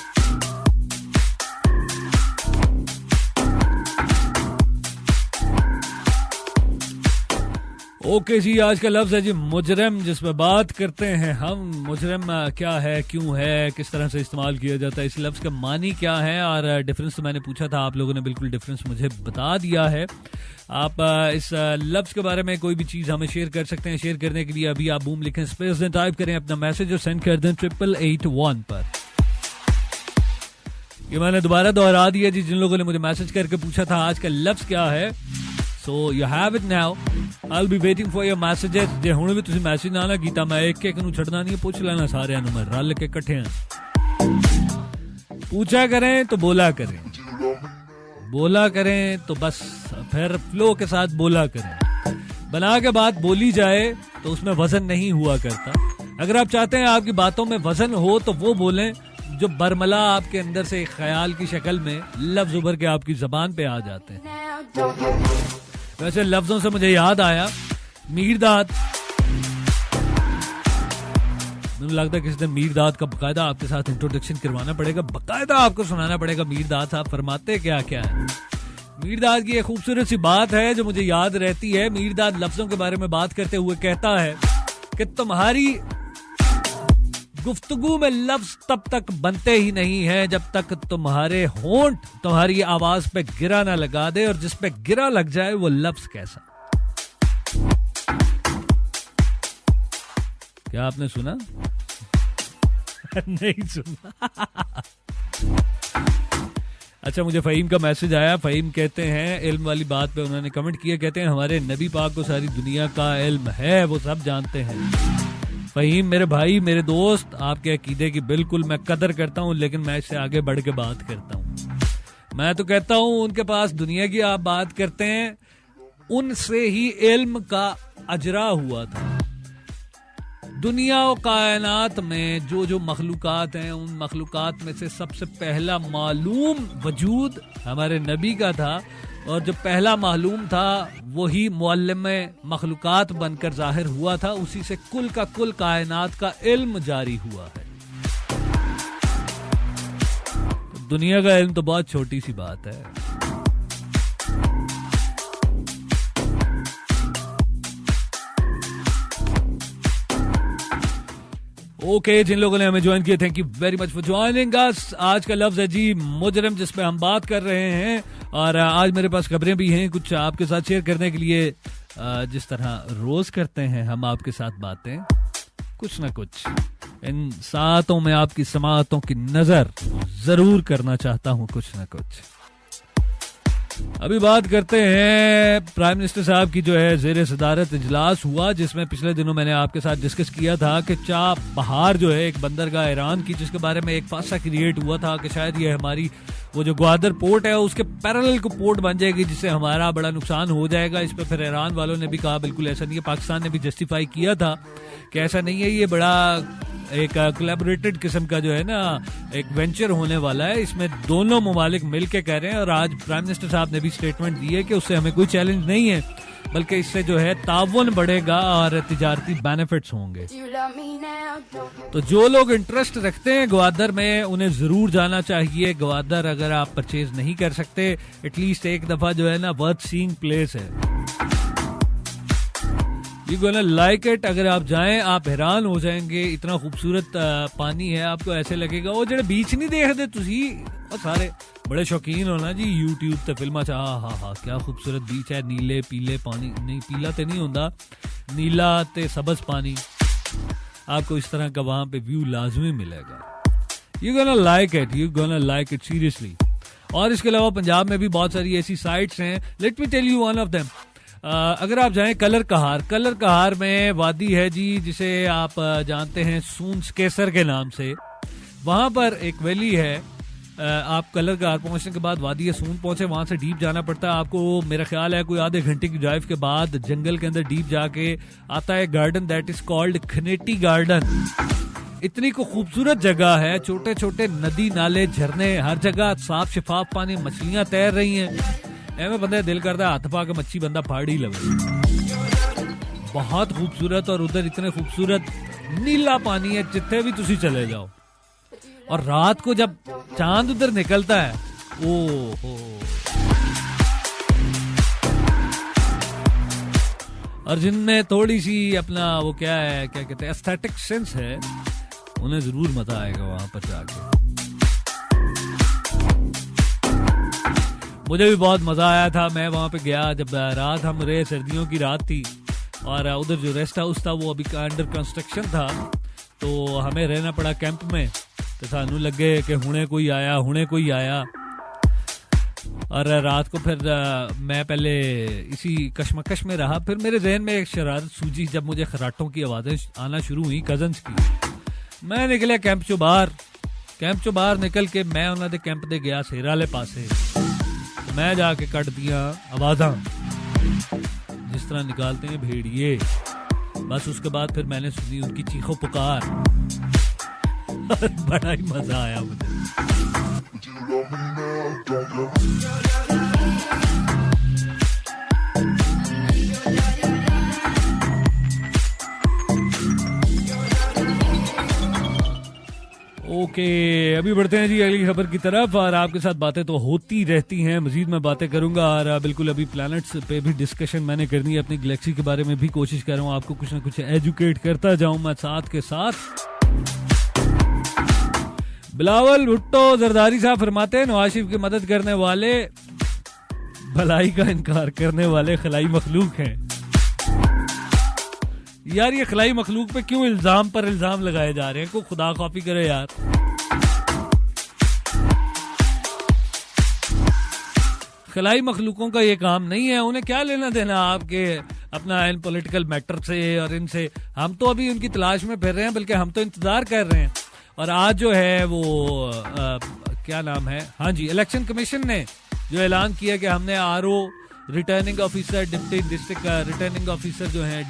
ओके जी, आज का लफ्ज है जी मुजरम, जिसमें बात करते हैं हम मुजरम क्या है, क्यों है, किस तरह से इस्तेमाल किया जाता है, इस लफ्ज का मानी क्या है। और डिफरेंस तो मैंने पूछा था, आप लोगों ने बिल्कुल डिफरेंस मुझे बता दिया है। आप इस लफ्ज के बारे में कोई भी चीज हमें शेयर कर सकते हैं। शेयर करने के लिए अभी आप बूम लिखें, स्पेस दें, टाइप करें अपना मैसेज और सेंड कर दें 8881 पर। ये मैंने दोबारा दोहरा दिया जी, जिन लोगों ने मुझे मैसेज करके पूछा था आज का लफ्ज क्या है। So you have it now. I'll be waiting for your messages. जे हुण भी तुसी मैसेज ना कीता, मैं एक एक नूं छड़ना नहीं, पूछ लेना सारे नूं, मैं रल के इकट्ठे पूछा करें तो बोला करें, बोला करें तो बस फिर फ्लो के साथ बोला करें। बना के बात बोली जाए तो उसमें वजन नहीं हुआ करता। अगर आप चाहते हैं आपकी बातों में वजन हो तो वो बोलें जो बरमला आपके अंदर से एक ख्याल की शक्ल में लफ्ज उभर के आपकी जबान पे आ जाते हैं। वैसे लफ्जों से मुझे याद आया मीरदाद। मुझे लगता है किसी दिन मीरदाद का बकायदा आपके साथ इंट्रोडक्शन करवाना पड़ेगा, बकायदा आपको सुनाना पड़ेगा मीरदाद साहब फरमाते क्या क्या है। मीरदाद की एक खूबसूरत सी बात है जो मुझे याद रहती है। मीरदाद लफ्जों के बारे में बात करते हुए कहता है कि तुम्हारी गुफ्तगू में लफ्ज तब तक बनते ही नहीं है जब तक तुम्हारे होंठ तुम्हारी आवाज पे गिरा ना लगा दे, और जिस पे गिरा लग जाए वो लफ्ज कैसा। क्या आपने सुना? नहीं सुना। अच्छा, मुझे फहीम का मैसेज आया। फहीम कहते हैं इल्म वाली बात पे उन्होंने कमेंट किया, कहते हैं हमारे नबी पाक को सारी दुनिया का इल्म है, वो सब जानते हैं। फहीम मेरे भाई, मेरे दोस्त, आपके अकीदे की बिल्कुल मैं कदर करता हूं, लेकिन मैं इससे आगे बढ़ के बात करता हूं। मैं तो कहता हूं उनके पास दुनिया की आप बात करते हैं, उनसे ही इल्म का अजरा हुआ था। दुनिया और कायनात में जो जो मखलूकात हैं, उन मखलूकात में से सबसे पहला मालूम वजूद हमारे नबी का था, और जो पहला मालूम था वही मुअल्लिम मखलूकात बनकर जाहिर हुआ था। उसी से कुल का कुल कायनात का इल्म जारी हुआ है। दुनिया का इल्म तो बहुत छोटी सी बात है। ओके, जिन लोगों ने हमें ज्वाइन किया, thank you very much for joining us. आज का लफ्ज है जी मुजरम, जिसपे हम बात कर रहे हैं। और आज मेरे पास खबरें भी हैं कुछ आपके साथ शेयर करने के लिए। जिस तरह रोज करते हैं हम आपके साथ बातें, कुछ ना कुछ इन सातों में आपकी समातों की नजर जरूर करना चाहता हूं, कुछ ना कुछ। अभी बात करते हैं प्राइम मिनिस्टर साहब की, जो है जेर सदारत इजलास हुआ, जिसमें पिछले दिनों मैंने आपके साथ डिस्कस किया था कि चाबहार जो है एक बंदरगाह ईरान की, जिसके बारे में एक फासा क्रिएट हुआ था कि शायद ये हमारी वो जो ग्वादर पोर्ट है उसके पैरेलल को पोर्ट बन जाएगी, जिससे हमारा बड़ा नुकसान हो जाएगा। इस पर फिर ईरान वालों ने भी कहा बिल्कुल ऐसा नहीं है। पाकिस्तान ने भी जस्टिफाई किया था कि ऐसा नहीं है, ये बड़ा एक कोलैबोरेटेड किस्म का जो है ना एक वेंचर होने वाला है, इसमें दोनों ममालिक मिलके कह रहे हैं। और आज प्राइम मिनिस्टर साहब ने भी स्टेटमेंट दी है कि उससे हमें कोई चैलेंज नहीं है, बल्कि इससे जो है ताउन बढ़ेगा और तिजारती बेनिफिट्स होंगे। तो जो लोग इंटरेस्ट रखते हैं ग्वादर में, उन्हें जरूर जाना चाहिए। ग्वादर अगर आप परचेज नहीं कर सकते, एटलीस्ट एक दफा जो है ना वर्थ सीइंग प्लेस है। You gonna like it. अगर आप जाएं आप हैरान हो जाएंगे, इतना खूबसूरत पानी है, आपको ऐसे लगेगा वो जो बीच नहीं देखते तुसी, और सारे बड़े शौकीन हो ना जी यूट्यूब ते फिल्मा च, हाँ क्या खूबसूरत बीच है, नीले पीले पानी, नहीं पीला तो नहीं होता, नीला ते सबज पानी, आपको इस तरह का वहां पे व्यू लाजमी मिलेगा। You gonna like it, you gonna like it seriously. और इसके अलावा पंजाब में भी बहुत सारी ऐसी साइट्स हैं। Let me tell you one of them. अगर आप जाएं कलर कहार में वादी है जी, जिसे आप जानते हैं सूंस केसर के नाम से। वहां पर एक वैली है। आप कलर कहार पहुंचने के बाद वादी सून पहुंचे, वहां से डीप जाना पड़ता है आपको। मेरा ख्याल है कोई आधे घंटे की ड्राइव के बाद जंगल के अंदर डीप जाके आता है garden that is called Khaneti garden. इतनी को खूबसूरत जगह है, छोटे छोटे नदी नाले झरने, हर जगह साफ शफाफ पानी, मछलियां तैर रही हैं। एवं बंदे दिल करता है हाथ पा के मच्छी बंदा फाड़ ही लगे। बहुत खूबसूरत, और उधर इतने खूबसूरत नीला पानी है जितने भी तुसी चले जाओ। और रात को जब चांद उधर निकलता है, ओ हो। और जिनमें थोड़ी सी अपना वो क्या कहते हैं एस्थेटिक सेंस है, उन्हें जरूर मजा आएगा वहां पर जाके। मुझे भी बहुत मजा आया था, मैं वहां पे गया जब रात हम रहे, सर्दियों की रात थी, और उधर जो रेस्ट हाउस था वो अभी अंडर कंस्ट्रक्शन था, तो हमें रहना पड़ा कैंप में। तो सानू लगे कि हुणे कोई आया। और रात को फिर मैं पहले इसी कश्मकश में रहा। फिर मेरे जहन में एक शरारत सूझी जब मुझे खराटों की आवाजें आना शुरू हुई कजन्स की। मैं निकले कैंप चो बाहर निकल के मैं उन्होंने कैंप दे गया सेरा वाले पासे। मैं जाके कट दिया आवाज़ां जिस तरह निकालते हैं भेड़िए। बस उसके बाद फिर मैंने सुनी उनकी चीखों पुकार। बड़ा ही मजा आया मुझे। ओके, अभी बढ़ते हैं जी अगली खबर की तरफ। और आपके साथ बातें तो होती रहती हैं, मजीद मैं बातें करूंगा। और बिल्कुल अभी प्लैनेट्स पे भी डिस्कशन मैंने करनी है, अपनी गैलेक्सी के बारे में भी कोशिश कर रहा हूँ आपको कुछ ना कुछ एजुकेट करता जाऊं मैं साथ के साथ। बिलावल भुट्टो जरदारी साहब फरमाते हैं, नवाज शरीफ की मदद करने वाले भलाई का इनकार करने वाले खलाई मखलूक हैं। यार ये खलाई मखलूक पे क्यों इल्जाम पर इल्जाम लगाए जा रहे हैं? को खुदा खौफी करे यार। खलाई मखलूकों का ये काम नहीं है, उन्हें क्या लेना देना आपके अपना इन पॉलिटिकल मैटर से और इनसे। हम तो अभी उनकी तलाश में फिर रहे हैं, बल्कि हम तो इंतजार कर रहे हैं। और आज जो है वो क्या नाम है, हाँ जी, इलेक्शन कमीशन ने जो ऐलान किया कि हमने RO returning officer, deputy district returning officer जो है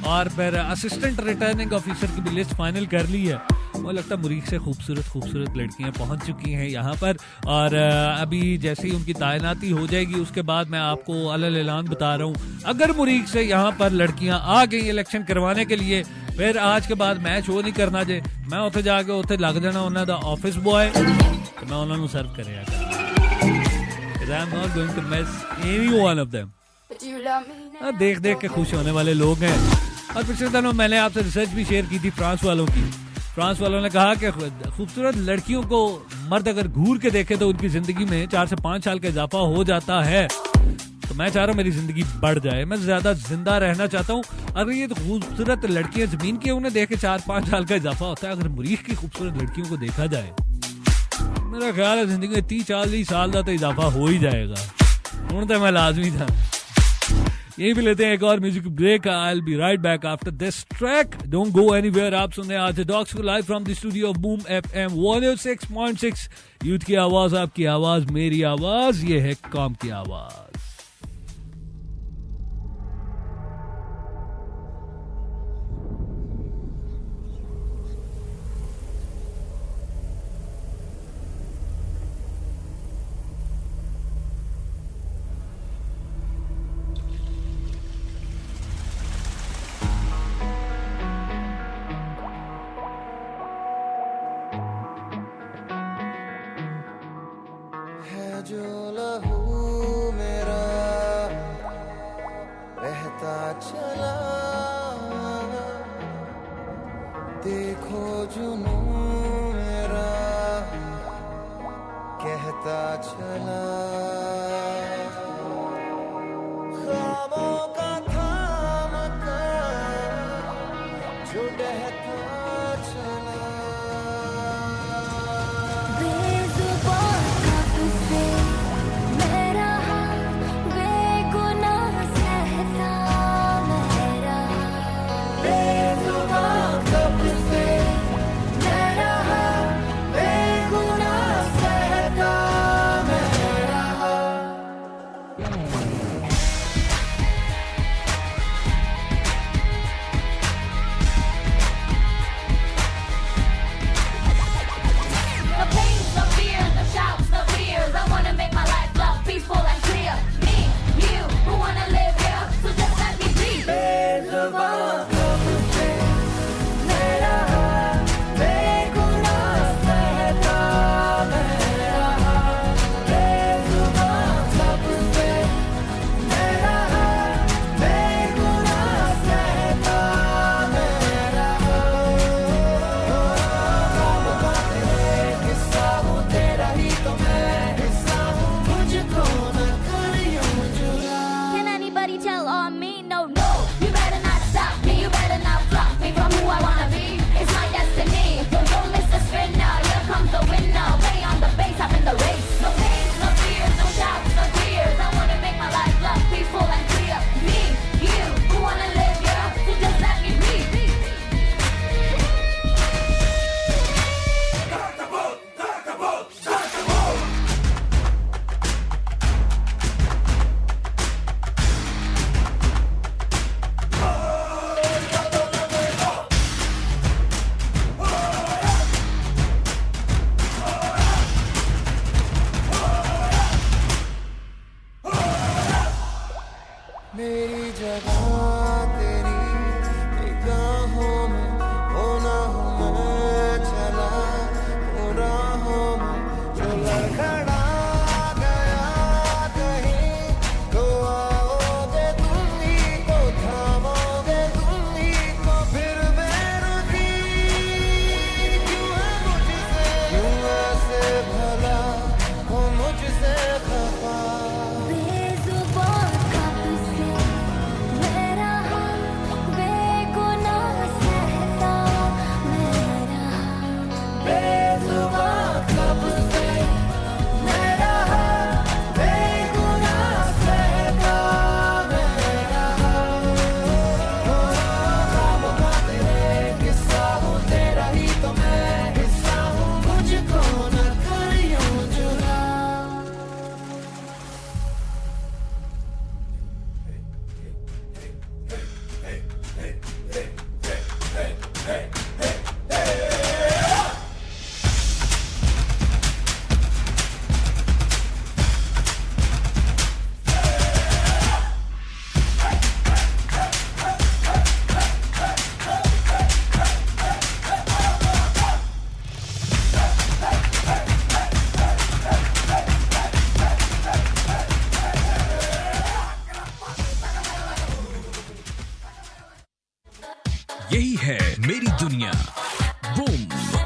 और फिर असिस्टेंट रिटर्निंग ऑफिसर की भी लिस्ट फाइनल कर ली है। मुझे लगता है मुरीख से खूबसूरत लड़कियां पहुंच चुकी हैं यहाँ पर। और अभी जैसे ही उनकी तैनाती हो जाएगी उसके बाद मैं आपको अलग ऐलान बता रहा हूँ। अगर मुरीख से यहाँ पर लड़कियां आ गई इलेक्शन करवाने के लिए, फिर आज के बाद मैच हो नहीं करना जे, मैं उत्थे जाके उत्थे लग जाना उन्होंने दा ऑफिस बॉय, तो मैं उन्होंने सर्व करेगा। I am not going to mess any one of them. देख देख के खुश होने वाले लोग हैं। और पिछले दिनों मैंने आपसे रिसर्च भी शेयर की थी फ्रांस वालों की। फ्रांस वालों ने कहा कि खूबसूरत लड़कियों को मर्द अगर घूर के देखे तो उनकी जिंदगी में 4 से 5 साल का इजाफा हो जाता है। तो मैं चाह रहा हूँ मेरी जिंदगी बढ़ जाए, मैं ज्यादा जिंदा रहना चाहता हूँ। अगर ये तो खूबसूरत लड़कियां जमीन की उन्हें देख के 4-5 साल का इजाफा होता है, अगर मुरीख की खूबसूरत लड़कियों को देखा जाए, मेरा ख्याल है जिंदगी में 30-40 साल का तो इजाफा हो ही जाएगा। हूं तो मैं लाजमी था। यही भी लेते हैं एक और music break. I will be right back after this track. Don't go anywhere. आप सुन रहे हैं आज डॉग्स को live from the studio of boom FM 106.6। Youth की आवाज, आपकी आवाज, मेरी आवाज, ये है कॉम की आवाज। जो लहू मेरा बहता चला, देखो जुनू मेरा कहता चला, ख्वाबों का थाम कर जो बहता चला। मेरा बेगुनाह सहता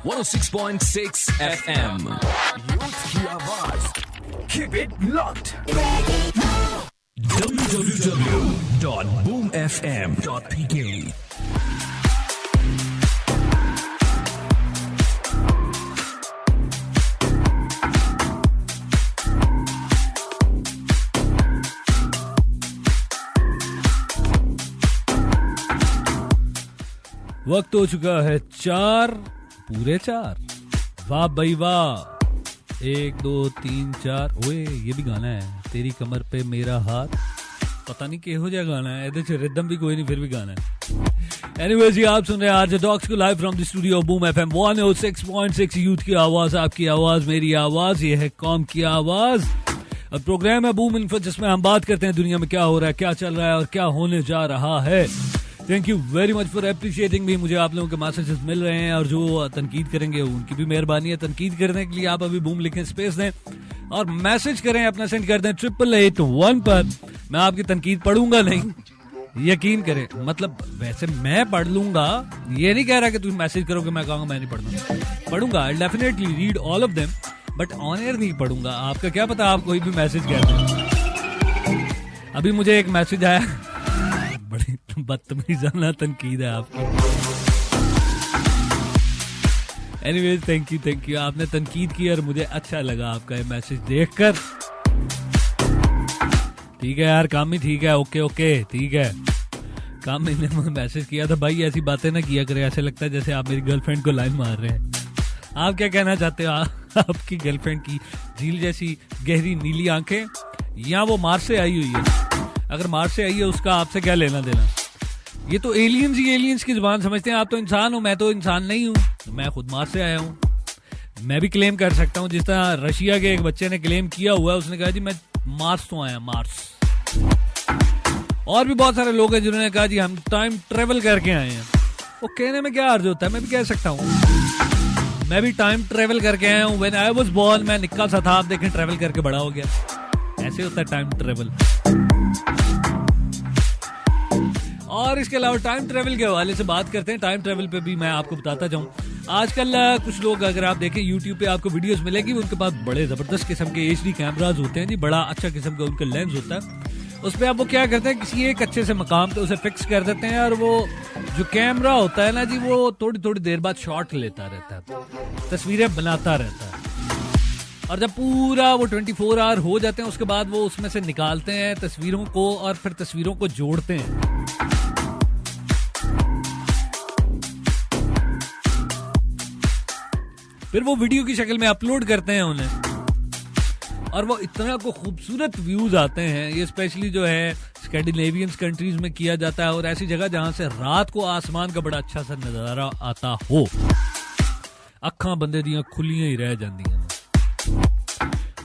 106.6 FM. Youth की आवाज. Keep it locked. www.boomfm.pk. वक्त हो चुका है 4 पूरे 4। वाह भाई वाह। 1 2 3 4। ओए ये भी गाना है, तेरी कमर पे मेरा हाथ। पता नहीं किहो जिहा गाना है, ਇਹਦੇ ਚ रिदम भी कोई नहीं, फिर भी गाना है। एनीवेज जी, आप सुन रहे हैं आरजे डॉक्स को live from the studio boom FM 106.6। Youth की आवाज, आपकी आवाज, मेरी आवाज, ये है कौम की आवाज। अब प्रोग्राम है बूम इन्फो, जिसमें हम बात करते हैं दुनिया में क्या हो रहा है, क्या चल रहा है और क्या होने जा रहा है। Thank you very much for appreciating भी। मुझे आप लोगों के मैसेजेस मिल रहे हैं और जो तनकीद करेंगे उनकी भी मेहरबानी है। तनकीद करने के लिए आप अभी बूम लिखें, स्पेस दें और मैसेज करें, अपना सेंड कर दें 8881 पर। मैं आपकी तनकीद पढ़ूंगा नहीं, यकीन करें। मतलब वैसे मैं पढ़ लूंगा, ये नहीं कह रहा कि तुम मैसेज करोगे मैं कहूंगा मैं नहीं पढ़ूंगा। I definitely read all of them, but on air नहीं पढ़ूंगा। आपका क्या पता आप कोई भी मैसेज कहते हैं। अभी मुझे एक मैसेज आया, बड़ी बदतमीजाना तनकीद है आपकी। एनीवेज थैंक यू, आपने तनकीद की और मुझे अच्छा लगा आपका ये मैसेज देखकर। ठीक है यार, काम ही ठीक है। ओके ठीक है। काम ने मुझे मैसेज किया था, भाई ऐसी बातें ना किया करे, ऐसे लगता है जैसे आप मेरी गर्लफ्रेंड को लाइन मार रहे हैं। आप क्या कहना चाहते हो? आपकी गर्लफ्रेंड की झील जैसी गहरी नीली आंखें, या वो मार्स से आई हुई है? अगर मार्स से आई है उसका आपसे क्या लेना देना? ये तो एलियंस ही एलियंस की जुबान समझते हैं। आप तो इंसान हो, मैं तो इंसान नहीं हूँ। मैं खुद मार्स से आया हूँ, मैं भी क्लेम कर सकता हूँ। जिस तरह रशिया के एक बच्चे ने क्लेम किया हुआ है, उसने कहा जी मैं मार्स तो आया, मार्स। और भी बहुत सारे लोग हैं जिन्होंने कहा जी हम टाइम ट्रेवल करके आए हैं। वो कहने में क्या अर्ज होता है, मैं भी कह सकता हूँ मैं भी टाइम ट्रेवल करके आया हूँ। व्हेन आई वाज बोर्न, मैं निक्का सा था, आप देखें ट्रेवल करके बड़ा हो गया। ऐसे होता है टाइम ट्रेवल। और इसके अलावा टाइम ट्रेवल के हवाले से बात करते हैं। टाइम ट्रेवल पे भी मैं आपको बताता जाऊं, आजकल कुछ लोग अगर आप देखें यूट्यूब पे आपको वीडियोस मिलेगी, उनके पास बड़े जबरदस्त किस्म के HD कैमराज होते हैं जी, बड़ा अच्छा किस्म का उनका लेंस होता है। उस पर आप वो क्या करते हैं, किसी एक अच्छे से मकाम पे उसे फिक्स कर देते हैं और वो जो कैमरा होता है ना जी, वो थोड़ी थोड़ी देर बाद शॉट लेता रहता है, तस्वीरें बनाता रहता है। और जब पूरा वो 24 आवर हो जाते हैं, उसके बाद वो उसमें से निकालते हैं तस्वीरों को और फिर तस्वीरों को जोड़ते हैं। फिर वो वीडियो की शक्ल में अपलोड करते हैं उन्हें, और वो इतना को खूबसूरत व्यूज आते हैं। ये स्पेशली जो है स्कैंडिनेवियन कंट्रीज में किया जाता है, और ऐसी जगह जहां से रात को आसमान का बड़ा अच्छा सा नजारा आता हो, अखां बंदे दियां खुलियां ही रह जाती हैं।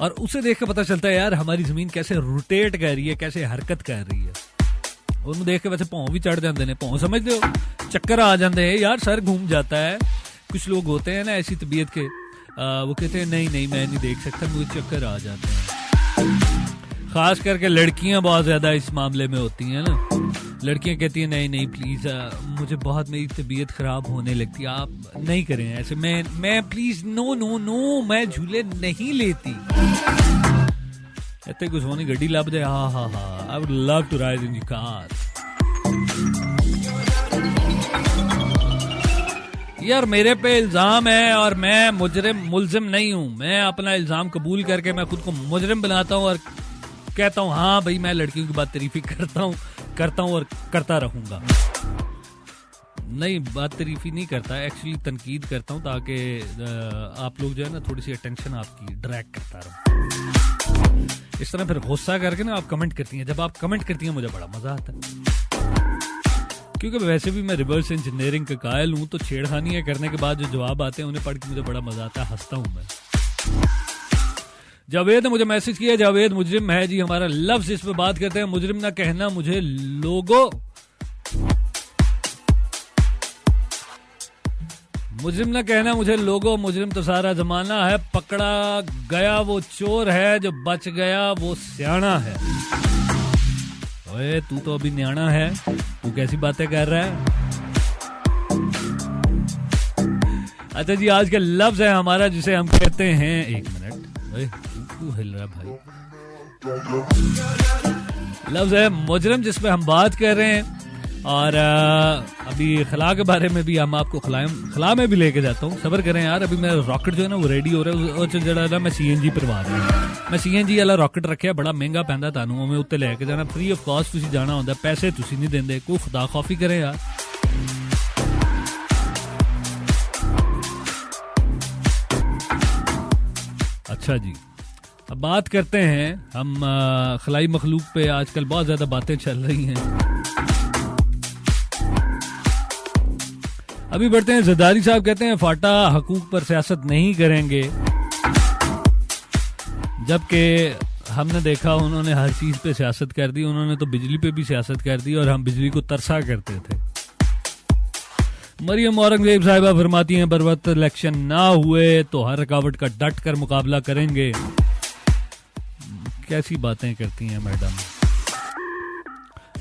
और उसे देख के पता चलता है यार हमारी जमीन कैसे रोटेट कर रही है, कैसे हरकत कर रही है। उन्हें देख के वैसे पाँव भी चढ़ जाते हैं, पाँव समझते हो, चक्कर आ जाते हैं यार, सर घूम जाता है। कुछ लोग होते हैं ना ऐसी तबीयत के, वो कहते हैं नहीं मैं नहीं देख सकता, मुझे चक्कर आ जाते हैं। खास करके लड़कियां बहुत ज्यादा इस मामले में होती हैं ना। लड़कियां कहती हैं नहीं प्लीज, मुझे बहुत मेरी तबीयत खराब होने लगती है, आप नहीं करें ऐसे, मैं प्लीज नो मैं झूले नहीं लेती। इतने कुछ होनी गड्डी लब दे, हाँ I would love to ride in your car. यार मेरे पे इल्जाम है और मैं मुलजिम नहीं हूं। मैं अपना इल्जाम कबूल करके मैं खुद को मुजरिम बनाता हूं और कहता हूं हाँ भाई मैं लड़कियों की बात तारीफी करता हूं और करता रहूंगा। नहीं, बात तारीफी नहीं करता, एक्चुअली तनकीद करता हूं ताकि आप लोग जो है ना थोड़ी सी अटेंशन आपकी ड्रैग करता रहो। इस तरह फिर गुस्सा करके ना आप कमेंट करती हैं। जब आप कमेंट करती हैं मुझे बड़ा मजा आता है, क्योंकि वैसे भी मैं रिवर्स इंजीनियरिंग का कायल हूं, तो छेड़खानियां करने के बाद जो जवाब आते हैं उन्हें पढ़ के मुझे बड़ा मजा आता है, हंसता हूं मैं। जावेद ने मुझे मैसेज किया, जावेद मुजरिम है जी हमारा लफ्ज, इस पे बात करते हैं। मुजरिम ना कहना मुझे लोगो, मुजरिम ना कहना मुझे लोगो, मुजरिम तो सारा जमाना है, पकड़ा गया वो चोर है, जो बच गया वो सियाना है। ओए तू तो अभी न्याणा है, तू कैसी बातें कर रहा है? अच्छा जी, आज का लफ्ज है हमारा जिसे हम कहते हैं, एक मिनट तू हिल रहा भाई, लफ्ज है मुजरिम, जिसपे हम बात कर रहे हैं। और अभी खला के बारे में भी हम आपको खला में भी लेके जाता हूँ। सबर करें यार, अभी मेरा रॉकेट जो है ना वो रेडी हो रहा है। जरा मैं CNG परवा रहा हूँ। मैं CNG वाला रॉकेट रखा, बड़ा महंगा पैंदा तानू, मैं उत्ते लेके जाना, फ्री ऑफ कॉस्ट तुसी जाना होंदा, पैसे तुसी नहीं देंदे। कोई खुदा खौफी करें यार। अच्छा जी, अब बात करते हैं हम खलाई मखलूक पे। आजकल बहुत ज्यादा बातें चल रही हैं। अभी बढ़ते हैं, जरदारी साहब कहते हैं फाटा हकूक पर सियासत नहीं करेंगे, जबकि हमने देखा उन्होंने हर चीज पे सियासत कर दी। उन्होंने तो बिजली पे भी सियासत कर दी और हम बिजली को तरसा करते थे। मरियम औरंगजेब साहिबा फरमाती हैं बर वक्त इलेक्शन ना हुए तो हर रुकावट का डट कर मुकाबला करेंगे। कैसी बातें करती हैं मैडम।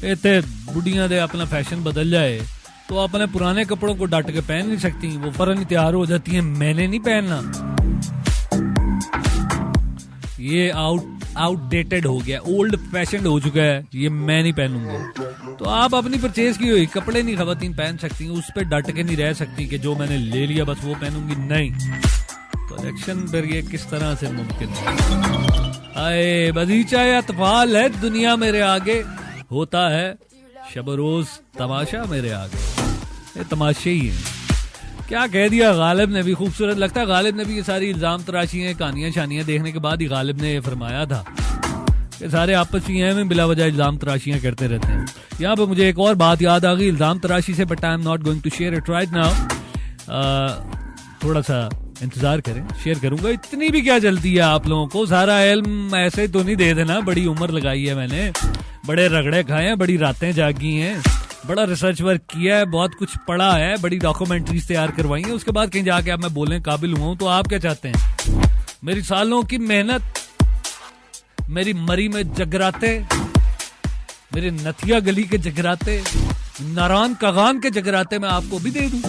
इतने बुढ़ियां दे अपना फैशन बदल जाए तो अपने पुराने कपड़ों को डट के पहन नहीं सकती, वो फौरन ही तैयार हो जाती हैं मैंने नहीं पहनना, ये आउटडेटेड हो गया, ओल्ड फैशन हो चुका है, ये मैं नहीं पहनूंगा। तो आप अपनी परचेज की हुई कपड़े नहीं खवातीन पहन सकती, उस पर डट के नहीं रह सकती कि जो मैंने ले लिया बस वो पहनूंगी, नहीं। तो इलेक्शन पर ये किस तरह से मुमकिन है। आए बगीचा या तफाल है दुनिया मेरे आगे, होता है शब रोज तमाशा मेरे आगे। ये तमाशे ही हैं। क्या कह दिया गालिब ने भी, खूबसूरत लगता है। गालिब ने भी ये सारी इल्जाम तराशियां कहानियां शानियां देखने के बाद ही गालिब ने ये फरमाया था कि सारे आपस में बिला वजह इल्जाम तराशियां करते रहते हैं। यहाँ पे मुझे एक और बात याद आ गई इल्जाम तराशी से, but I am not going to share it right now. थोड़ा सा इंतजार करें, शेयर करूंगा। इतनी भी क्या जल्दी है आप लोगों को, सारा इल्म ऐसे तो नहीं दे देना। बड़ी उम्र लगाई है मैंने, बड़े रगड़े खाए हैं, बड़ी रातें जागी हैं, बड़ा रिसर्च वर्क किया है, बहुत कुछ पढ़ा है, बड़ी डॉक्यूमेंट्रीज तैयार करवाई हैं। उसके बाद कहीं जाके अब मैं बोलने काबिल हुआ हूं। तो आप क्या चाहते हैं? मेरी सालों की मेहनत, मेरी मरी में जगराते, मेरे नथिया गली के जगराते, नारायण कागान के जगराते मैं आपको भी दे दूं।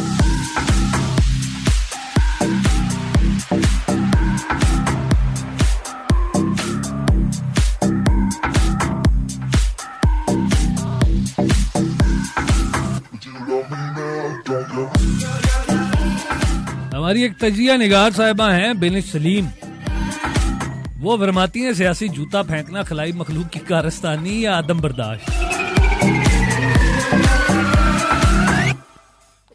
हमारी एक तजिया निगार साहिबा हैं बेनिश सलीम, वो फरमाती हैं सियासी जूता फेंकना खलाई मखलूक की कारस्तानी या आदम बर्दाश्त।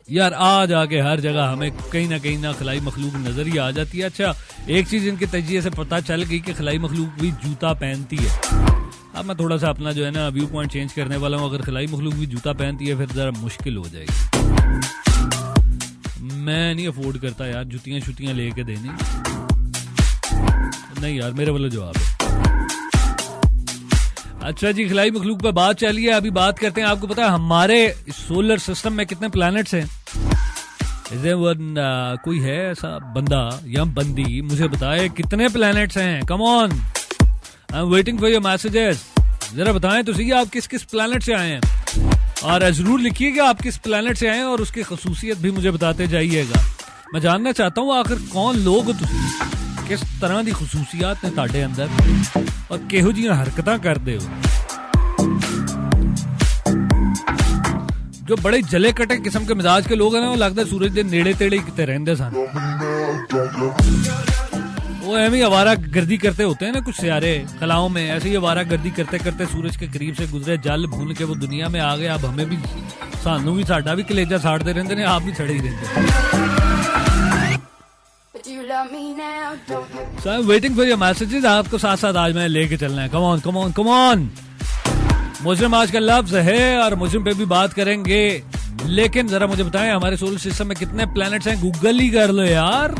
यार आज आके हर जगह हमें कहीं ना खलाई मखलूक नजर ही आ जाती है। अच्छा, एक चीज इनके तजिए से पता चल गई कि खलाई मखलूक भी जूता पहनती है। अब मैं थोड़ा सा अपना जो है ना व्यू पॉइंट चेंज करने वाला हूँ। अगर खलाई मखलूक भी जूता पहनती है फिर जरा मुश्किल हो जाएगी। मैं नहीं अफोर्ड करता यार जुतियां शुतियां लेके देनी, नहीं यार मेरे वाला जवाब है। अच्छा जी, खलाई मखलूक पे बात चली है, अभी बात करते हैं। आपको पता है हमारे सोलर सिस्टम में कितने प्लैनेट्स हैं? कोई है ऐसा बंदा या बंदी, मुझे बताए कितने प्लैनेट्स हैं? Come on, I am waiting for your messages. जरा बताएं तो सही आप किस किस प्लैनेट से आए हैं, और जरूर लिखिएगा आप किस प्लैनेट से आए हैं और उसकी खसूसियत भी मुझे बताते जाइएगा। मैं जानना चाहता हूँ आखिर कौन लोग हो तुसी, किस तरह की खसूसियात ने तुहाडे अंदर और किहो जिहियां हरकतां करदे हो। जो बड़े जले कटे किस्म के मिजाज के लोग हैं ना, वो लगता है सूरज के नेड़े तेड़े ही किते रहंदे सन। वो ऐਵੇਂ ही आवारा गर्दी करते होते हैं ना कुछ सियारे कलाओं में, ऐसे ही आवारा गर्दी करते करते सूरज के करीब से गुजरे, जल भून के वो दुनिया में आ गए। अब हमें भी, सानू भी, साडा भी कलेजा साड़ते रहंदे ने, आप भी छड़े ही रहंदे। So I'm waiting for your messages। आपको साथ साथ आज मैं लेके चलना है। Come on come on come on. मुजरिम आज का लफ्ज है और मुजरिम पे भी बात करेंगे, लेकिन जरा मुझे बताएं हमारे सोलर सिस्टम में कितने प्लैनेट्स हैं? गूगल ही कर लो यार।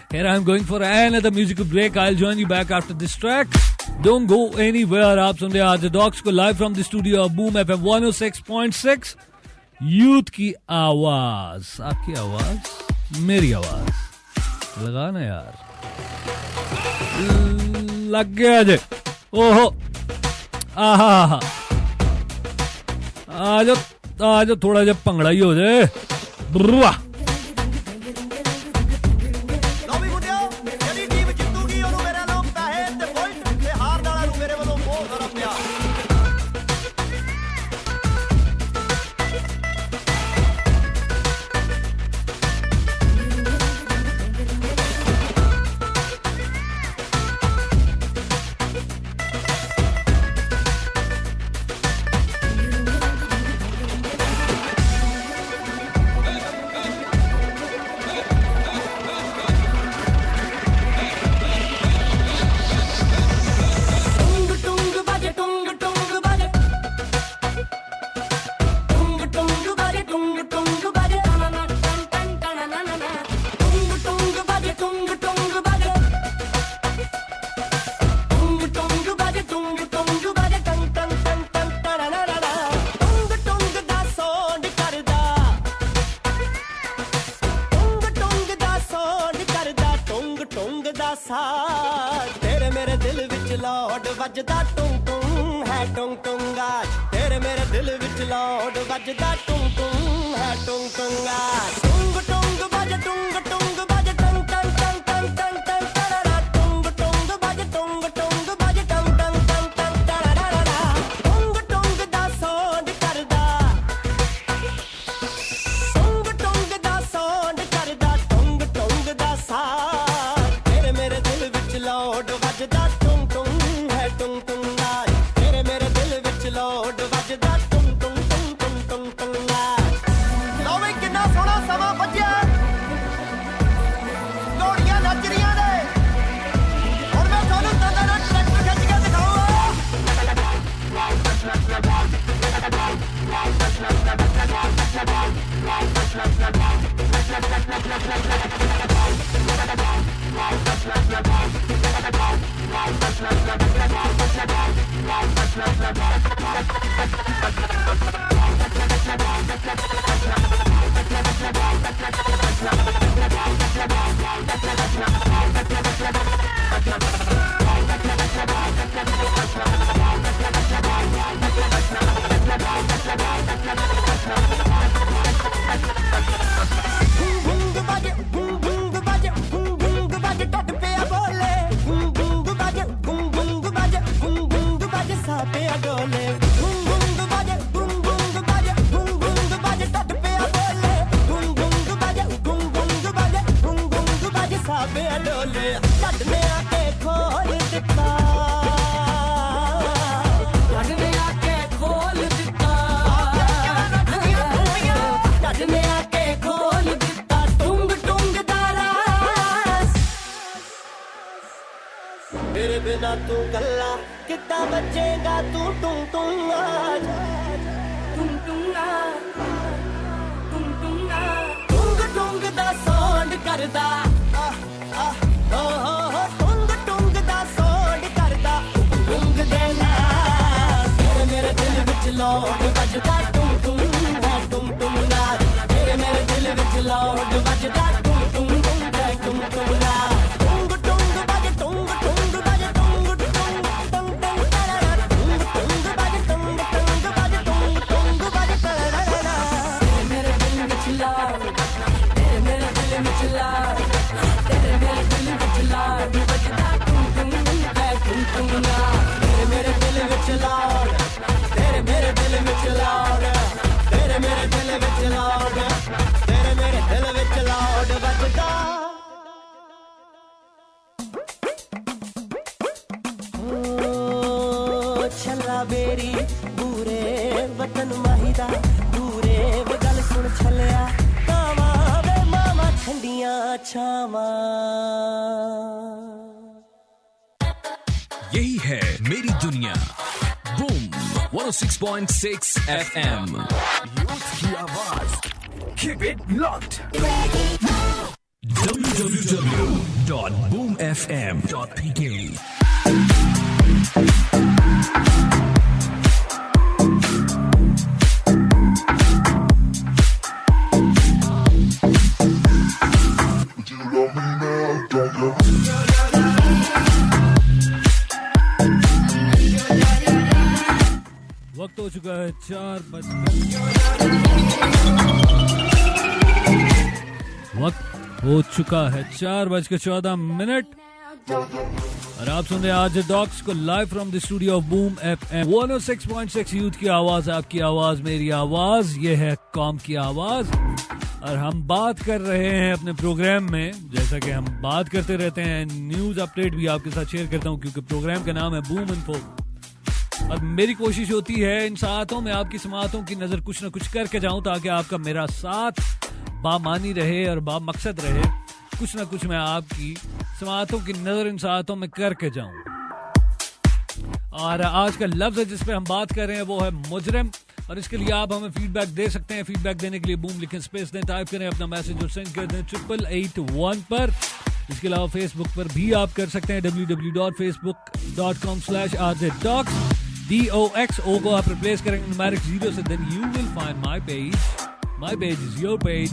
Here I'm going for another musical break. I'll join you back after this track. Don't go anywhere. आप सुन रहे हैं आज डॉक्स को live from the studio of boom FM 106.6। Youth की आवाज, आपकी आवाज, मेरी आवाज, लगा ना यार, लग गया जे। ओहो, आहा, आज थोड़ा जा भंगड़ा ही हो जाए। साज तेरे मेरे दिल विच लौट वजदा टुंग टुंग है टुंग टुंग आज तेरे मेरे दिल विच लौट वजदा टुंग टुंग है टुंग टुंग आज टुंग टुंग बज टुंग टुंग बज टंग टंग टंग टंग टंग टंग तररा टुंग टुंग बज टुंग टुंग बज टंग टंग टंग टंग तररा टुंग टुंग दा साउंड करदा टुंग टुंग दा साउंड करदा टुंग टुंग दा साज तेरे मेरे दिल विच लौट वजदा टुंग टुंग है टुंग टुंग आज तेरे मेरे दिल विच लौट वजदा टुंग टुंग टुंग टुंग टुंग टुंग आज लोवे किन्ना सोहना समा बज्जिया लोड़ियां नच रਹੀਆਂ ਨੇ ਹੁਣ ਮੈਂ ਤੁਹਾਨੂੰ ਦੰਦਾਂ ਨਾਲ ਟਰੈਕਟਰ ਖਿੱਚ ਕੇ ਦਿਖਾਉਂਗਾ मेरे बिना तू गल्ला कितना बचेगा तू टुंग टुंग आज टुंग टुंग टुंग टुंग टुंग टुंग दा साउंड करदा ओ हो टुंग टुंग दा साउंड करदा टुंग दे नाल तेरे मेरे दिल विच लौट वजदा टुंग टुंग है टुंग टुंग तेरे मेरे दिल विच लौट वजदा टुंग टुंग है टुंग टुंग बेरी पूरे वतन माहिदा पूरे गल सुन छलिया कावा वे मामा ठंडियां छावा यही है मेरी दुनिया बूम 106.6 FM यूथ की आवाज Keep it locked www.boomfm.pk वक्त हो चुका है 4 बज के 14 मिनट और आप सुन रहे हैं आज डॉक्स को live from the studio of boom FM 106.6 youth की आवाज आपकी आवाज मेरी आवाज ये है कौम की आवाज और हम बात कर रहे हैं अपने प्रोग्राम में जैसा कि हम बात करते रहते हैं न्यूज अपडेट भी आपके साथ शेयर करता हूं क्योंकि प्रोग्राम का नाम है बूम इन्फो और मेरी कोशिश होती है इन सातों में आपकी समातों की नजर कुछ न कुछ करके जाऊं ताकि आपका मेरा साथ बामानी रहे और बामकसद रहे कुछ न कुछ मैं आपकी समातों की नजर इन सातों में करके जाऊं और आज का लफ्ज जिस पे हम बात कर रहे हैं वो है मुजरिम और इसके लिए आप हमें फीडबैक दे सकते हैं फीडबैक देने के लिए बूम लिखें स्पेस दें टाइप करें अपना मैसेज और सेंड कर दें 8881 पर इसके अलावा फेसबुक पर भी आप कर सकते हैं www.facebook.com/rjdocs DOXO को आप रिप्लेस करेंगे न्यूमेरिक 0 से then you will find my page is your page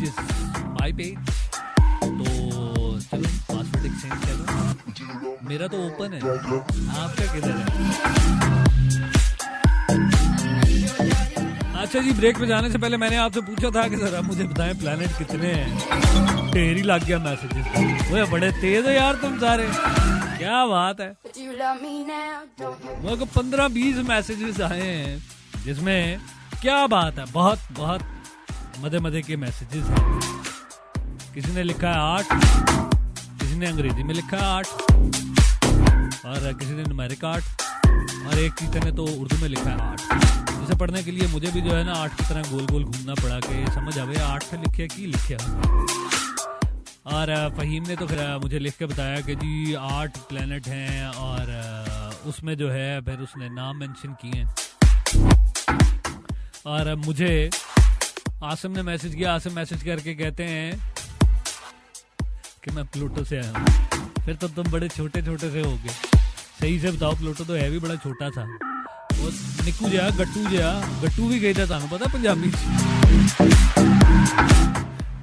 is my page तो चलो पासवर्ड एक चेंज करूं? मेरा तो ओपन है, आपका किधर है? अच्छा जी, ब्रेक पे जाने से पहले मैंने आपसे पूछा था कि जरा मुझे बताएं प्लैनेट कितने हैं। ढेर ही लग गया मैसेजेस। वो बड़े तेज हो यार तुम सारे, क्या बात है। मेरे को 15-20 मैसेजेस आए हैं जिसमें क्या बात है, बहुत बहुत मजे के मैसेजेस हैं। किसी ने लिखा है 8, किसी ने अंग्रेजी में लिखा है 8, और किसी ने न्यूमेरिक 8, और एक टीचर ने तो उर्दू में लिखा है 8। इसे पढ़ने के लिए मुझे भी जो है ना 8 की तरह गोल गोल घूमना पड़ा कि समझ आवे 8 से लिखे की लिखे। और फहीम ने तो फिर मुझे लिख के बताया कि जी 8 प्लेनेट हैं, और उसमें जो है फिर उसने नाम मेंशन किए हैं। और मुझे आसिम ने मैसेज किया, आसिम मैसेज करके कहते हैं कि मैं प्लूटो से आया हूँ। फिर तो तुम बड़े छोटे छोटे से होगे। सही से बताओ, प्लूटो तो है भी बड़ा छोटा था। और निकू जहा गट्टू भी गई था, तानू पता पंजाबी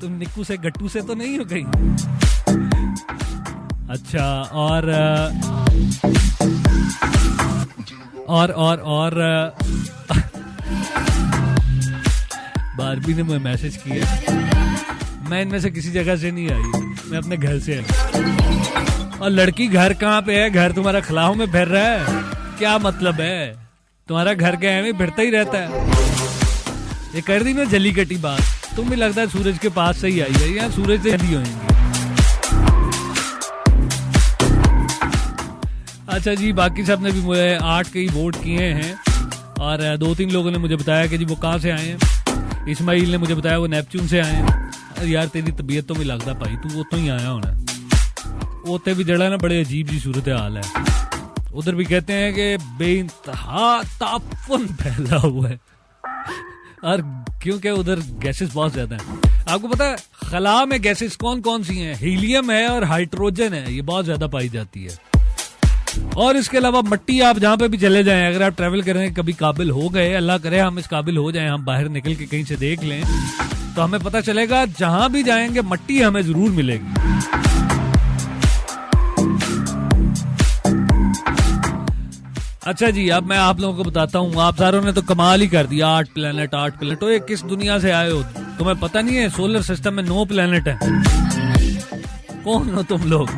तुम निक्कू से गट्टू से तो नहीं हो गई? अच्छा, और बारबी ने मुझे मैसेज किया, मैं इनमें से किसी जगह से नहीं आई, मैं अपने घर से आई। और लड़की घर कहाँ पे है? घर तुम्हारा खलाहों में फिर रहा है, क्या मतलब है? तुम्हारा घर क्या है, फिरता ही रहता है। ये कर दी मैं जली कटी बात। तुम भी लगता है सूरज के पास से ही आई है, या सूरज से जली होंगी। अच्छा जी, बाकी सब ने भी मुझे 8 के ही वोट किए हैं, और 2-3 लोगों ने मुझे बताया कि जी वो कहाँ से आए हैं। इस्माइल ने मुझे बताया वो नेपच्यून से आए हैं। यार तेरी तबीयत तो भी लगता भाई तू उतो ही आया होना। उते भी जड़ा ना बड़े अजीब जी सूरत हाल है। उधर भी कहते हैं कि बेइंतहा तापन फैला हुआ है, और क्योंकि उधर गैसेस बहुत ज्यादा हैं। आपको पता है खला में गैसेस कौन कौन सी हैं? हीलियम है और हाइड्रोजन है, ये बहुत ज्यादा पाई जाती है। और इसके अलावा मट्टी, आप जहाँ पे भी चले जाएं, अगर आप ट्रैवल करने के कभी काबिल हो गए, अल्लाह करे हम इस काबिल हो जाएं, हम बाहर निकल के कहीं से देख लें, तो हमें पता चलेगा जहां भी जाएंगे मट्टी हमें जरूर मिलेगी। अच्छा जी, अब मैं आप लोगों को बताता हूँ। आप सारों ने तो कमाल ही कर दिया, 8 प्लेनेट। तो ये किस दुनिया से आए हो? तुम्हें पता नहीं है सोलर सिस्टम में 9 प्लेनेट है। कौन हो तुम लोग?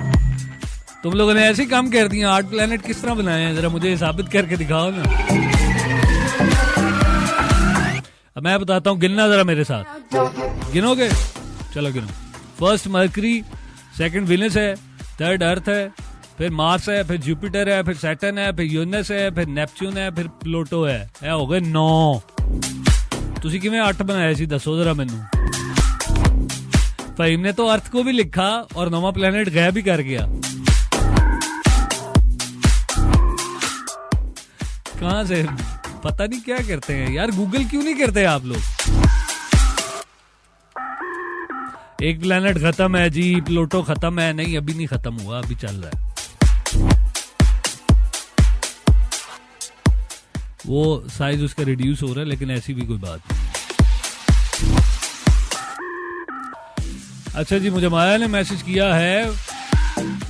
तुम लोगों ने ऐसे ही काम कर दिया। 8 प्लेनेट किस तरह बनाए हैं, जरा मुझे साबित करके दिखाओ ना। अब मैं बताता हूँ, गिनना जरा मेरे साथ। गिनोगे? चलो गिनो। फर्स्ट मरकरी, सेकंड विनस है, थर्ड अर्थ है, फिर मार्स है, फिर जुपिटर है, फिर सैटर्न है, फिर यूरेनस है, फिर नेपच्यून है, फिर प्लूटो है। हो गए 9। तुसी किवें 8 बनाए सी, दसो जरा मैनू। फहीम ने तो अर्थ को भी लिखा और 9वां प्लेनेट गायब भी कर गया। कहां से? पता नहीं क्या करते हैं यार, गूगल क्यों नहीं करते आप लोग? एक प्लेनेट खत्म है जी, प्लूटो खत्म है। नहीं, अभी नहीं खत्म हुआ, अभी चल रहा है। वो साइज उसका रिड्यूस हो रहा है, लेकिन ऐसी भी कोई बात नहीं। अच्छा जी, मुझे माया ने मैसेज किया है।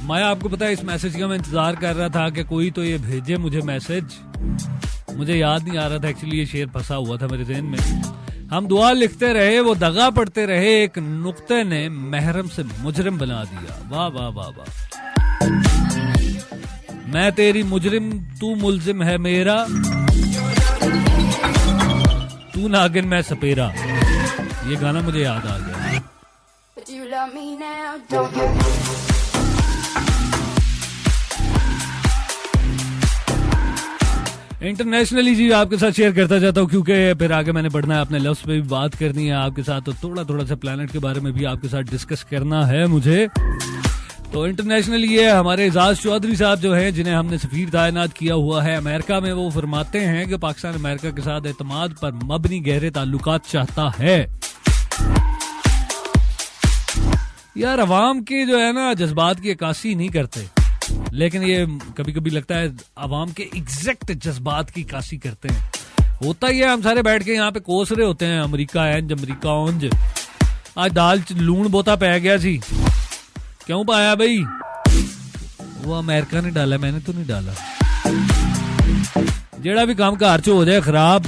माया, आपको पता है इस मैसेज का मैं इंतजार कर रहा था कि कोई तो ये भेजे मुझे मैसेज। मुझे याद नहीं आ रहा था एक्चुअली, ये शेर फंसा हुआ था मेरे ज़हन में। हम दुआ लिखते रहे, वो दगा पढ़ते रहे, एक नुक्ते ने महरम से मुजरिम बना दिया। वाह वाह वाह वाह। मैं तेरी मुजरिम, तू मुलजिम है मेरा, तू नागिन मैं सपेरा। ये गाना मुझे याद आ गया। इंटरनेशनली जी आपके साथ शेयर करता जाता हूँ, क्योंकि फिर आगे मैंने बढ़ना है, अपने लफ्ज़ पे भी बात करनी है आपके साथ, तो थोड़ा सा प्लैनेट के बारे में भी आपके साथ डिस्कस करना है मुझे। तो इंटरनेशनली ये हमारे एजाज चौधरी साहब जो हैं, जिन्हें हमने सफीर तैनात किया हुआ है अमेरिका में, वो फरमाते हैं कि पाकिस्तान अमेरिका के साथ एतमाद पर मबनी गहरे ताल्लुकात चाहता है। यार अवाम के जो है ना जज्बात की अक्कासी नहीं करते, लेकिन ये कभी कभी लगता है अवाम के एग्जैक्ट जज्बात की अक्कासी करते हैं। होता ही है, हम सारे बैठ के यहाँ पे कोस रहे होते हैं, अमेरिका एंज अमेरिका ओंज। आज दाल लून बोता पै गया सी, क्यों पाया भाई? वो अमेरिका ने डाला, मैंने तो नहीं डाला। जेड़ा भी काम घर च हो जाए खराब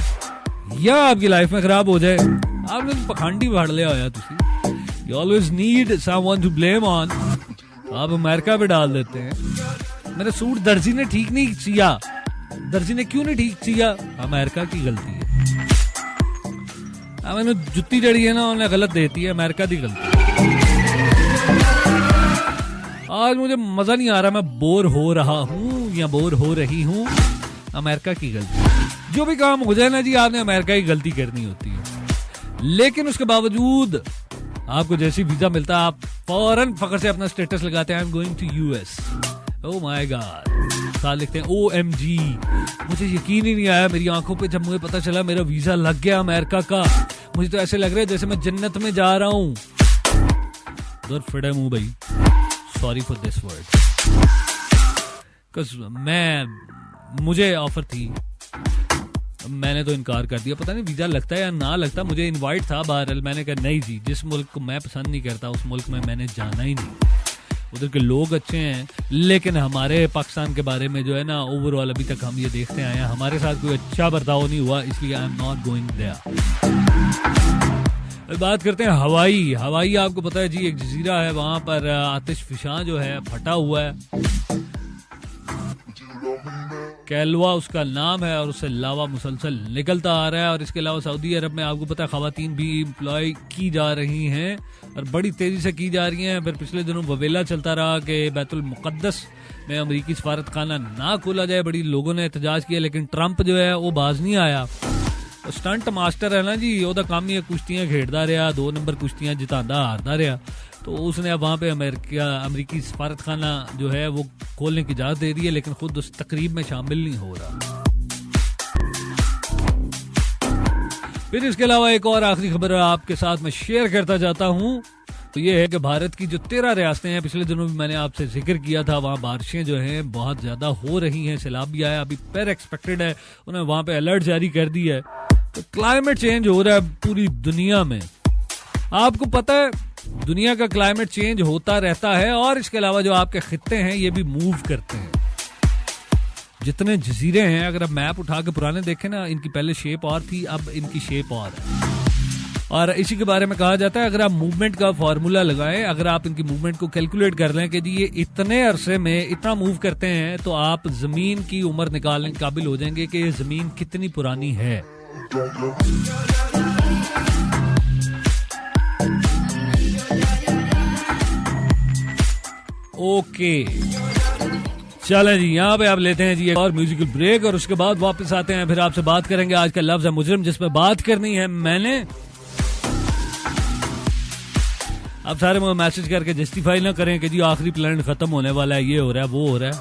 या आपकी लाइफ में खराब हो जाए, आपने पखंडी फाड़ लिया होया तुसी। You always need someone to blame on. आप अमेरिका पे डाल देते हैं। मेरा सूट दर्जी ने ठीक नहीं सिया। दर्जी ने क्यों नहीं ठीक सिया? अमेरिका की गलती है। मैंने जुत्ती जड़ी है ना उन्हें गलत देती है, अमेरिका की गलती है। आज मुझे मजा नहीं आ रहा, मैं बोर हो रहा हूँ या बोर हो रही हूँ, अमेरिका की गलती। जो भी काम हो जाए ना जी, आपने अमेरिका की गलती करनी होती है। लेकिन उसके बावजूद आपको जैसी वीजा मिलता है, आप फौरन फखर से अपना स्टेटस लगाते हैं, I am going to US. Oh my god, साथ लिखते हैं OMG। मुझे यकीन ही नहीं आया मेरी आंखों पे जब मुझे पता चला मेरा वीजा लग गया अमेरिका का। मुझे तो ऐसे लग रहा है जैसे मैं जन्नत में जा रहा हूँ। दूर फ्रीडम हूँ भाई, सॉरी फॉर दिस वर्ड। मुझे ऑफर थी, मैंने तो इनकार कर दिया। पता नहीं वीजा लगता है या ना लगता, मुझे इनवाइट था बहरहाल। मैंने कहा नहीं जी, जिस मुल्क को मैं पसंद नहीं करता उस मुल्क में मैंने जाना ही नहीं। उधर के लोग अच्छे हैं, लेकिन हमारे पाकिस्तान के बारे में जो है ना ओवरऑल अभी तक हम ये देखते आए हैं, हमारे साथ कोई अच्छा बर्ताव नहीं हुआ, इसलिए I am not going there. बात करते हैं हवाई। हवाई आपको पता है जी एक जजीरा है, वहां पर आतिश फिशां जो है फटा हुआ है। कैलवा उसका नाम है और उससे लावा मुसलसल निकलता आ रहा है। और इसके अलावा सऊदी अरब में आपको पता है खवातीन भी एम्प्लॉय की जा रही हैं और बड़ी तेजी से की जा रही हैं। फिर पिछले दिनों ववेला चलता रहा कि बैतुल मुक़द्दस में अमरीकी सफारत खाना ना खोला जाए, बड़ी लोगों ने एहतजाज किया, लेकिन ट्रंप जो है वो बाज नहीं आया। स्टंट मास्टर है ना जी, ओदा काम ही है कुश्तियां खेड़दा रहा, 2 नंबर कुश्तियां जितांदा हारदा रहा। तो उसने अब वहां पे अमरीकी सफारत खाना जो है वो खोलने की इजाजत दे दी है, लेकिन खुद उस तकरीब में शामिल नहीं हो रहा। फिर इसके अलावा एक और आखिरी खबर आपके साथ मैं शेयर करता जाता हूं, तो ये है कि भारत की जो 13 रियासतें हैं, पिछले दिनों भी मैंने आपसे जिक्र किया था, वहां बारिशें जो हैं बहुत ज्यादा हो रही हैं, सैलाब भी आया, अभी पर एक्सपेक्टेड है, उन्होंने वहां पे अलर्ट जारी कर दी है। तो क्लाइमेट चेंज हो रहा है पूरी दुनिया में। आपको पता है दुनिया का क्लाइमेट चेंज होता रहता है, और इसके अलावा जो आपके खित्ते हैं ये भी मूव करते हैं। जितने जजीरे हैं, अगर आप मैप उठा के पुराने देखें ना, इनकी पहले शेप और थी, अब इनकी शेप और है। और इसी के बारे में कहा जाता है अगर आप मूवमेंट का फॉर्मूला लगाएं, अगर आप इनकी मूवमेंट को कैलकुलेट कर लें कि जी ये इतने अरसे में इतना मूव करते हैं, तो आप जमीन की उम्र निकालने के काबिल हो जाएंगे कि ये जमीन कितनी पुरानी है। ओके चलें जी, यहाँ पे आप लेते हैं जी एक और म्यूजिकल ब्रेक, और उसके बाद वापस आते हैं, फिर आपसे बात करेंगे। आज का लफ्ज है मुजरिम, जिसपे बात करनी है मैंने। अब सारे मुझे मैसेज करके जस्टिफाई ना करें कि जी आखिरी प्लान खत्म होने वाला है, ये हो रहा है, वो हो रहा है।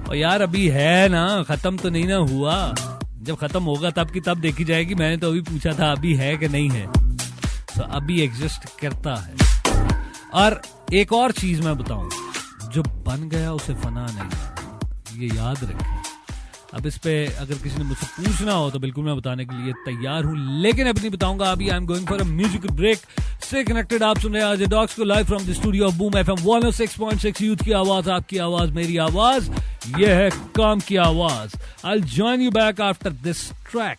और यार अभी है ना, खत्म तो नहीं ना हुआ। जब खत्म होगा तब की तब देखी जाएगी। मैंने तो अभी पूछा था अभी है कि नहीं है, तो अभी एग्जिस्ट करता है। और एक और चीज मैं बताऊं, जो बन गया उसे फना नहीं, ये याद रखें। अब इस पे अगर किसी ने मुझसे पूछना हो तो बिल्कुल मैं बताने के लिए तैयार हूं, लेकिन अभी नहीं बताऊंगा। अभी I am going for a musical break. Stay connected, आप सुन रहे हैं आज डॉग्स को live from the studio of boom FM 106.6। Youth की आवाज, आपकी आवाज, मेरी आवाज, ये है काम की आवाज। आई will join you back after this track.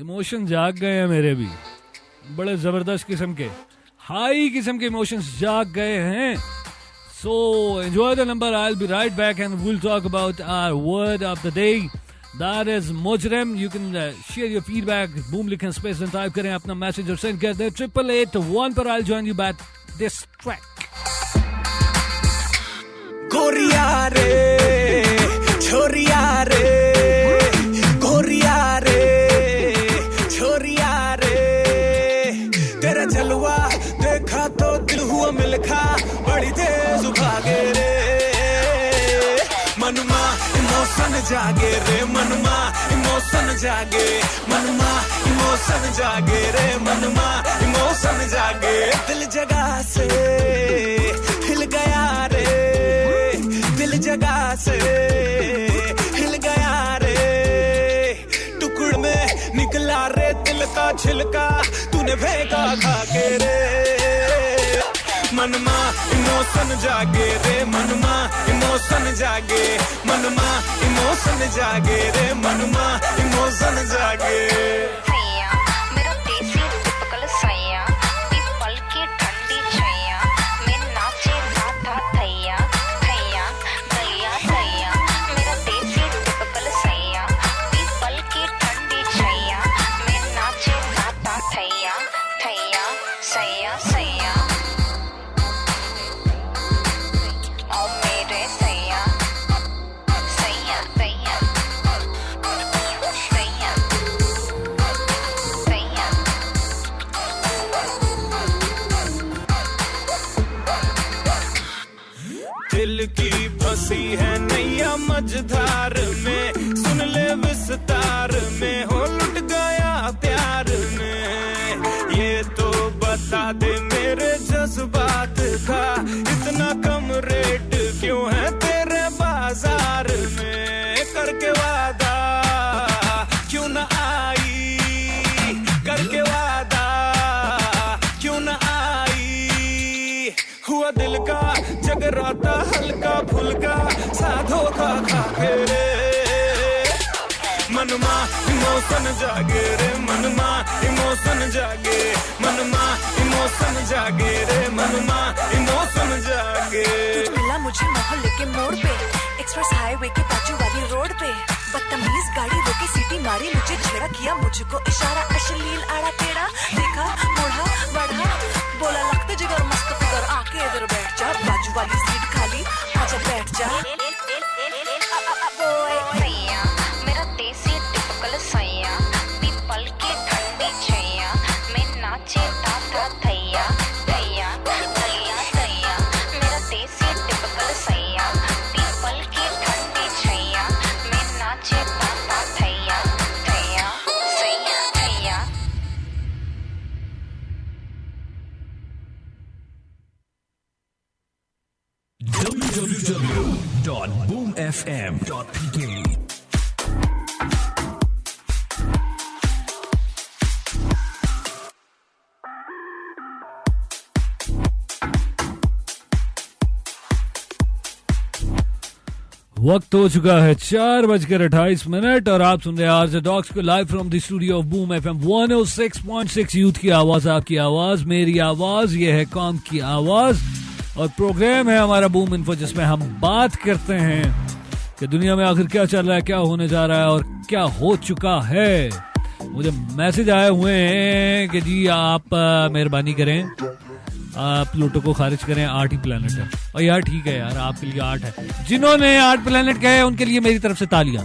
Emotion जाग गए हैं मेरे भी, बड़े जबरदस्त किस्म के, हाई किस्म के इमोशंस जाग गए हैं। So enjoy the number, I will be right back and we will talk about our word of the day, that is मुजरिम। You can share your feedback, boom लिखें, स्पेस में टाइप करें अपना मैसेज और send कर दें 8881 पर। I will join you back this track. गोरिया रे छोरिया रे, गोरिया रे छोरिया रे, तेरा जलवा देखा तो दिल हुआ मिलखा, बड़ी तेज भागे रे मनमा, इमोशन जागे रे मनमा, इमोशन जागे मनमा, इमोशन जागे रे मनमा, इमोशन जागे। दिल जगह से हिल गया रे, दिल जगह से हिल गया रे, टुकड़ में निकला रे छिलका तूने फेंका खा के रे मनमा इमोशन जागे रे मनमा इमोशन जागे मनमा इमोशन जागे रे मनमा इमोशन जागे मेरा देसी टिपिकल सैया पीपल की ठंडी छैया मैं नाचे था थैया थैया थैया थैया मेरा देसी टिपिकल सैया पीपल की ठंडी छैया मैं नाचे था थैया थैया सैया सैया ओ मेरे सैया सैया सैया सैया सैया दिल की फंसी है नैया मझधार में सुन ले विस्तार में हो लुट गया प्यार में ये तो बता दे मेरे जज्बात का इतना कम रेट क्यों है तेरे बाजार में करके वादा क्यों न आई करके वादा क्यों न आई हुआ दिल का जगराता हल्का फुल्का साधो खा खा के रे मनमा इमोशन जागे रे मनमा इमोशन जागे मनमा इमोशन जागे रे मनमा इमोशन जागे तुझ मिला मुझे मोहल्ले के मोड़ पे एक्सप्रेस हाईवे के बाजू वाली रोड पे बदतमीज गाड़ी रोकी सीटी मारी मुझे छेड़ा किया मुझको इशारा अश्लील आड़ा टेढ़ा देखा मुड़ा बढ़ा बोला लगते जिगर मस्त फिगर आके इधर बैठ जा बाजू वाली सीट खाली आजा बैठ जा सैया मेरा देसी टिपिकल सैया पीपल की ठंडी छैया मैं नाचे था थैया थैया थैया थैया मेरा देसी टिपिकल सैया पीपल की ठंडी छैया मैं नाचे था थैया थैया सैया थैया www.boomfm.pk वक्त हो चुका है 4:28 और आप सुन रहे हैं आरजे डॉक्स को live from the studio of boom FM 106.6 youth की आवाज आपकी आवाज मेरी आवाज ये है कौम की आवाज और प्रोग्राम है हमारा बूम इन्फो जिसमें हम बात करते हैं कि दुनिया में आखिर क्या चल रहा है क्या होने जा रहा है और क्या हो चुका है। मुझे मैसेज आए हुए हैं कि जी आप मेहरबानी करें प्लूटो को खारिज करें 8 ही प्लेनेट है और यार ठीक है यार आपके लिए 8 है जिन्होंने 8 प्लेनेट कहे उनके लिए मेरी तरफ से तालियां।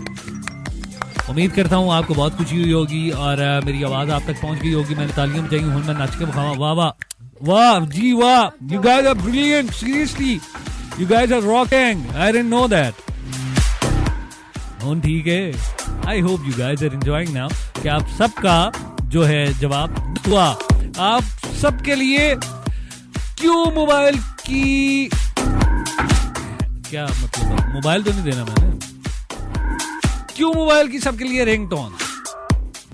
उम्मीद करता हूँ आपको बहुत खुशी हुई होगी और मेरी आवाज आप तक पहुंच गई होगी। मैंने तालियां बजाई हूँ मैं नाच के बखावा वाह वाह वाह जी वाह you guys are brilliant seriously you guys are rocking I didn't know that ठीक है I hope you guys are enjoying now कि आप सबका जो है जवाब दुआ आप सबके लिए क्यों मोबाइल की क्या मतलब मोबाइल तो नहीं देना मैंने क्यों मोबाइल की सबके लिए रिंगटोन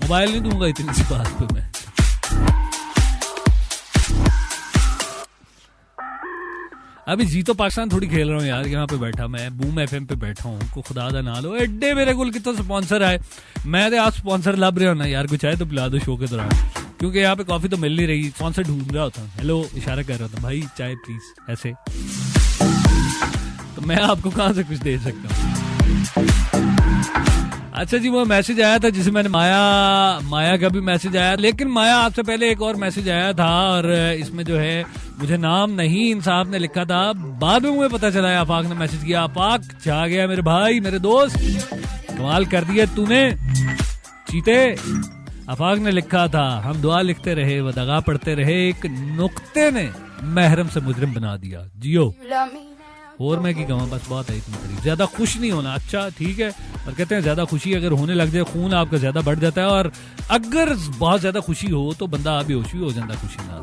मोबाइल नहीं दूंगा इतनी सी बात पे मैं अभी जी तो पाकिस्तान थोड़ी खेल रहा हूँ यार यहाँ पे बैठा मैं बूम एफएम पे बैठा हूँ को खुदा दा ना लो एड्डे मेरे को कितना स्पॉन्सर आए मैं तो आप स्पॉन्सर लब रहे हो ना यार कुछ आए तो पिला दो शो के दौरान क्योंकि यहाँ पे कॉफी तो मिल नहीं रही स्पॉन्सर ढूंढ रहा होता हेलो इशारा कर रहा था भाई चाय प्लीज ऐसे तो मैं आपको कहाँ से कुछ दे सकता हूँ। अच्छा जी वो मैसेज आया था जिसे मैंने माया का भी मैसेज आया लेकिन माया आपसे पहले एक और मैसेज आया था और इसमें जो है मुझे नाम नहीं इंसाफ ने लिखा था बाद में मुझे पता चला है आफाक ने मैसेज किया आफाक जा गया मेरे भाई मेरे दोस्त कमाल कर दिया तूने चीते। आफाक ने लिखा था हम दुआ लिखते रहे व दगा पढ़ते रहे एक नुक्ते ने महरम से मुजरिम बना दिया जियो और मैं की कहूँ बस बात है इतनी करीब ज्यादा खुश नहीं होना अच्छा ठीक है और कहते हैं ज्यादा खुशी अगर होने लग जाए खून आपका ज्यादा बढ़ जाता है और अगर बहुत ज्यादा खुशी हो तो बंदा बेहोश भी हो जाता खुशी ना।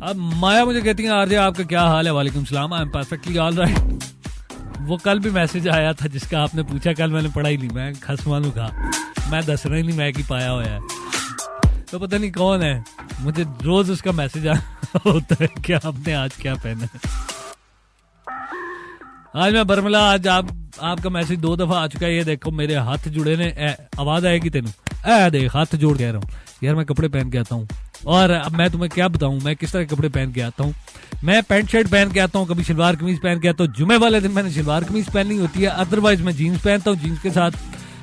अब माया मुझे कहती है आरजे आपका क्या हाल है वालेकुम सलाम आई एम परफेक्टली ऑलराइट। वो कल भी मैसेज आया था जिसका आपने पूछा कल मैंने पढ़ा ही नहीं मैं खस मालूम था मैं दसना ही नहीं मैं की पाया हुआ है, तो पता नहीं कौन है, मुझे रोज उसका मैसेज होता है कि आपने आज क्या पहना है। आज मैं बरमला, आज आपका मैसेज 2 दफा आ चुका है। ये देखो मेरे हाथ जुड़े ने, आवाज आएगी तेनू, देख हाथ जोड़ कह रहा हूँ यार, मैं कपड़े पहन के आता हूँ। और अब मैं तुम्हें क्या बताऊं मैं किस तरह के कपड़े पहन के आता हूँ। मैं पैंट शर्ट पहन के आता हूँ, कभी शलवार कमीज पहन के आता हूँ। जुमे वाले दिन मैंने शलवार कमीज पहननी होती है, अदरवाइज मैं जीन्स पहनता हूँ, जीन्स के साथ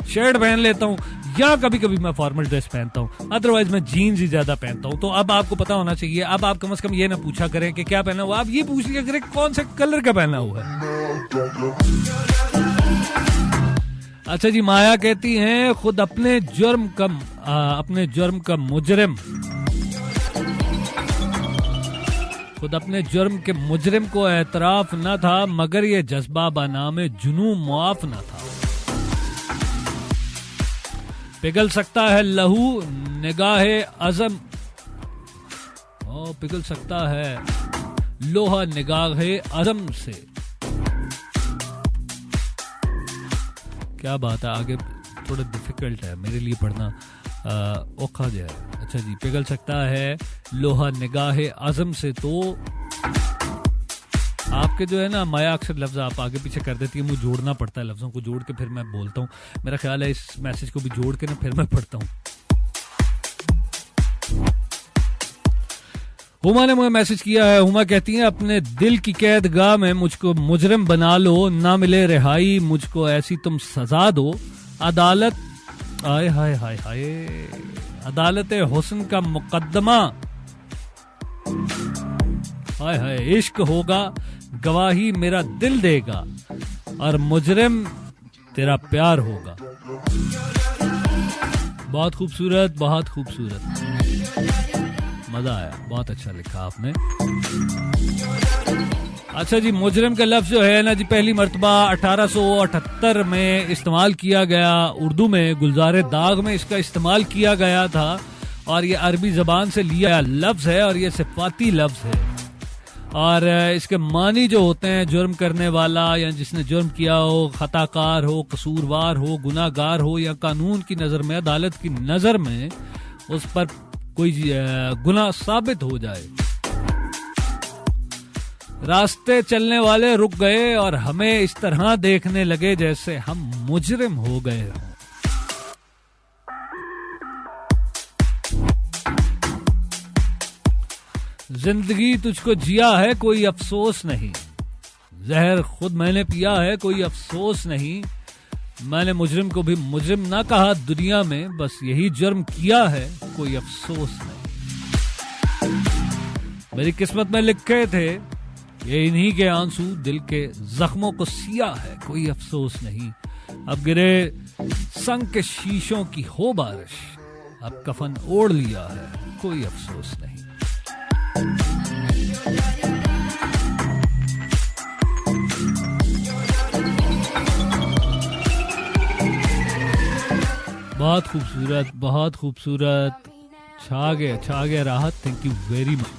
शर्ट पहन लेता हूँ, या कभी कभी मैं फॉर्मल ड्रेस पहनता हूँ, अदरवाइज मैं जीन्स ही ज्यादा पहनता हूँ। तो अब आपको पता होना चाहिए, अब आप कम से कम ये ना पूछा करें कि क्या पहना हुआ, आप ये पूछ लिया करें कौन से कलर का पहना हुआ है। अच्छा जी, माया कहती हैं खुद अपने जुर्म का मुजरिम, खुद अपने जुर्म के मुजरिम को एतराफ न था, मगर ये जज्बा बनामे जुनू मुआफ न था। पिघल सकता है लहू निगाहे अज़म, पिघल सकता है लोहा निगाहे अज़म से। क्या बात है, आगे थोड़ा डिफिकल्ट है मेरे लिए पढ़ना, औखा जो है। अच्छा जी, पिघल सकता है लोहा निगाहे आज़म से। तो आपके जो है ना माया अक्सर लफ्ज आप आगे पीछे कर देती है, मुझे जोड़ना पड़ता है, लफ्जों को जोड़ के फिर मैं बोलता हूँ। मेरा ख्याल है इस मैसेज को भी जोड़ के ना फिर मैं पढ़ता हूँ। हुमा ने मुझे मैसेज किया है, हुमा कहती है अपने दिल की कैदगाह में मुझको मुजरिम बना लो, ना मिले रिहाई मुझको ऐसी तुम सजा दो। अदालत आए हाय हाय हाय, अदालत हुस्न का मुकद्दमा, हाय हाय इश्क होगा गवाही मेरा दिल देगा, और मुजरिम तेरा प्यार होगा। बहुत खूबसूरत, बहुत खूबसूरत, मजा आया, बहुत अच्छा लिखा आपने। अच्छा जी, मुजरिम का लफ्ज जो है ना जी, पहली मर्तबा 1878 में इस्तेमाल किया गया उर्दू में, गुलजारे दाग में इसका इस्तेमाल किया गया था, और ये अरबी जबान से लिया गया लफ्ज है, और ये सिफाती लफ्ज है। और इसके मानी जो होते हैं जुर्म करने वाला, या जिसने जुर्म किया हो, खताकार हो, कसूरवार हो, गुनाहगार हो, या कानून की नजर में, अदालत की नजर में उस पर कोई गुनाह साबित हो जाए। रास्ते चलने वाले रुक गए और हमें इस तरह देखने लगे जैसे हम मुजरिम हो गए हों। जिंदगी तुझको जिया है कोई अफसोस नहीं, जहर खुद मैंने पिया है कोई अफसोस नहीं, मैंने मुजरिम को भी मुजरिम ना कहा दुनिया में, बस यही जुर्म किया है कोई अफसोस नहीं। मेरी किस्मत में लिखे थे ये इन्हीं के आंसू, दिल के जख्मों को सिया है कोई अफसोस नहीं, अब गिरे संग के शीशों की हो बारिश, अब कफन ओढ़ लिया है कोई अफसोस नहीं। बहुत खूबसूरत, बहुत खूबसूरत, छा गया राहत, थैंक यू वेरी मच।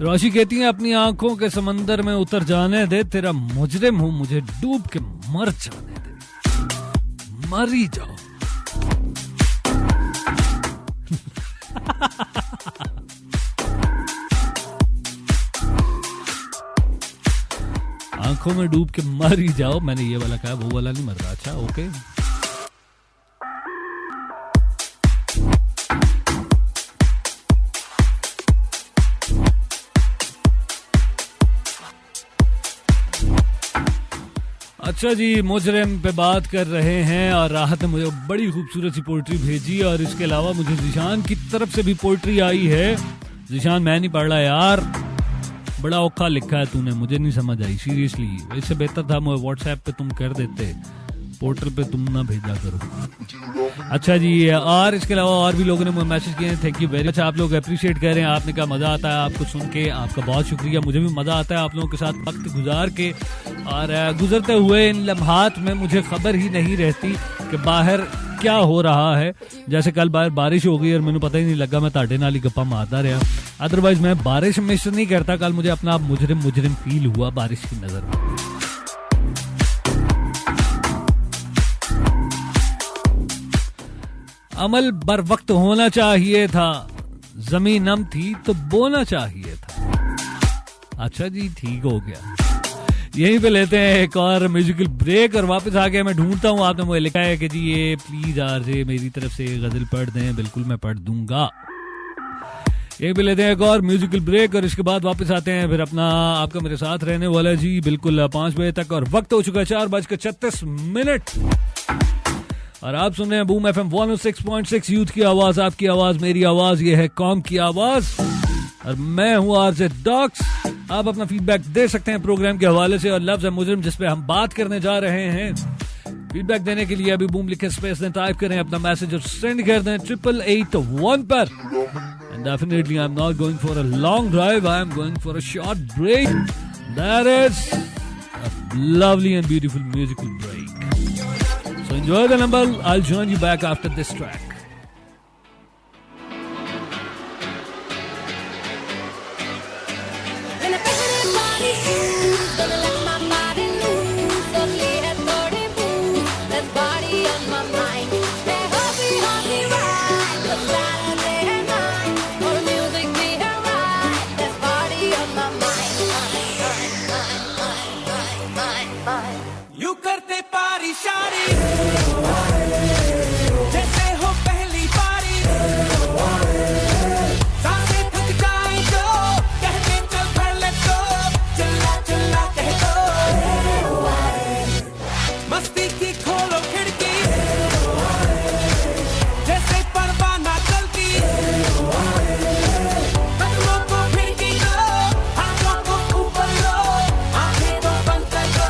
रोशी कहती है अपनी आंखों के समंदर में उतर जाने दे, तेरा मुजरिम हूं मुझे डूब के मर जाने दे, मर ही जाओ। आंखों में डूब के मर ही जाओ, मैंने ये वाला कहा, वो वाला नहीं मर रहा। अच्छा ओके। अच्छा जी, मुजरिम पे बात कर रहे हैं, और राहत ने मुझे बड़ी खूबसूरत सी पोइट्री भेजी, और इसके अलावा मुझे जिशान की तरफ से भी पोइट्री आई है। जिशान मैं नहीं पढ़ रहा यार, बड़ा औखा लिखा है तूने, मुझे नहीं समझ आई सीरियसली। इससे बेहतर था मुझे व्हाट्सएप पे तुम कर देते, पोर्टल पे तुम ना भेजा करो। अच्छा जी, और इसके अलावा और भी लोगों ने मुझे मैसेज किए हैं, थैंक यू वेरी मच। आप लोग अप्रिशिएट कर रहे हैं, आपने कहा मजा आता है आपको सुन के, आपका बहुत शुक्रिया। मुझे भी मजा आता है आप लोगों के साथ वक्त गुजार के, और गुजरते हुए इन लम्हात में मुझे खबर ही नहीं रहती कि बाहर क्या हो रहा है। जैसे कल बाहर बारिश हो गई और मैंने पता ही नहीं लगा, मैं ताड़े नाली गप्पा मारता रहा। अदरवाइज मैं बारिश मिस नहीं करता, कल मुझे अपना आप मुजरिम फील हुआ बारिश की नजर में। अमल बर वक्त होना चाहिए था, जमीन नम थी तो बोना चाहिए था। अच्छा जी, ठीक हो गया। यहीं पे लेते हैं एक और म्यूजिकल ब्रेक और वापस आके मैं ढूंढता हूँ। आपने मुझे लिखा है कि जी ये प्लीज आरजे मेरी तरफ से गजल पढ़ दें। बिल्कुल मैं पढ़ दूंगा। यहीं पे लेते हैं एक और म्यूजिकल ब्रेक और इसके बाद वापस आते हैं। फिर अपना आपका मेरे साथ रहने वाला जी बिल्कुल 5 बजे तक और वक्त हो चुका है 4:36। और आप सुन रहे हैं बूम FM 106.6 यूथ की आवाज, आपकी आवाज, मेरी आवाज, ये है कौम की आवाज और मैं हूँ आरजे डॉक्स। आप अपना फीडबैक दे सकते हैं प्रोग्राम के हवाले से और लफ्ज है मुजरिम जिस पे हम बात करने जा रहे हैं। फीडबैक देने के लिए अभी बूम लिखे स्पेस में टाइप करें अपना मैसेज और सेंड कर दें 8881 पर। And definitely I am not going for a long drive, I am going for a short break. That is a lovely and beautiful musical break. So enjoy the number. I'll join you back after this track. You करते पारी शारी जैसे हो पहली बारी, सांसें थक जाए तो कहते चल भर ले तो, चिल्ला चिल्ला कह दो, मस्ती की खोलो खिड़की जैसे परवाना चलती, कदमों को फिरकी दो, हाथों को ऊपर लो, आंखें तो बंद कर दो।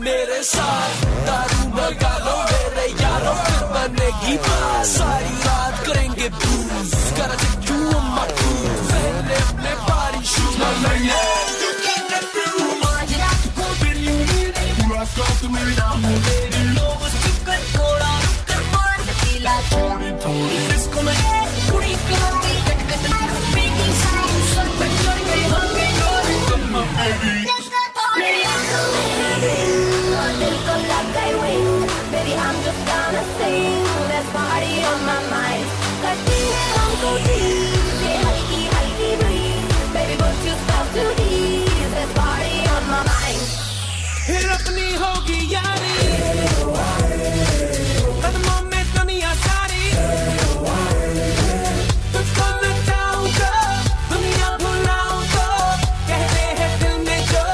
मेरे साथ दारू मंगा लो मेरे यारों, फिर बनेगी बात, सारी रात करेंगे बूज, करा चू अम्मा तू पहले अपने बारी शूज ना लगे थोड़ी थोड़ी इसको मैं कुड़ी करूंगी कट कट बेकिंग साउंड सब पे चढ़ गई होंगे गोरी दिल को लग गई wing, baby I'm just gonna sing, there's party on my mind, करती है हमको tease, ये हल्की हल्की breeze, baby put yourself to ease, there's party on my mind, फिर अपनी होगी यारी, कदमों में दुनिया सारी, तुझको नचाऊं तो, दुनिया भुलाऊं तो, कहते हैं दिल में जो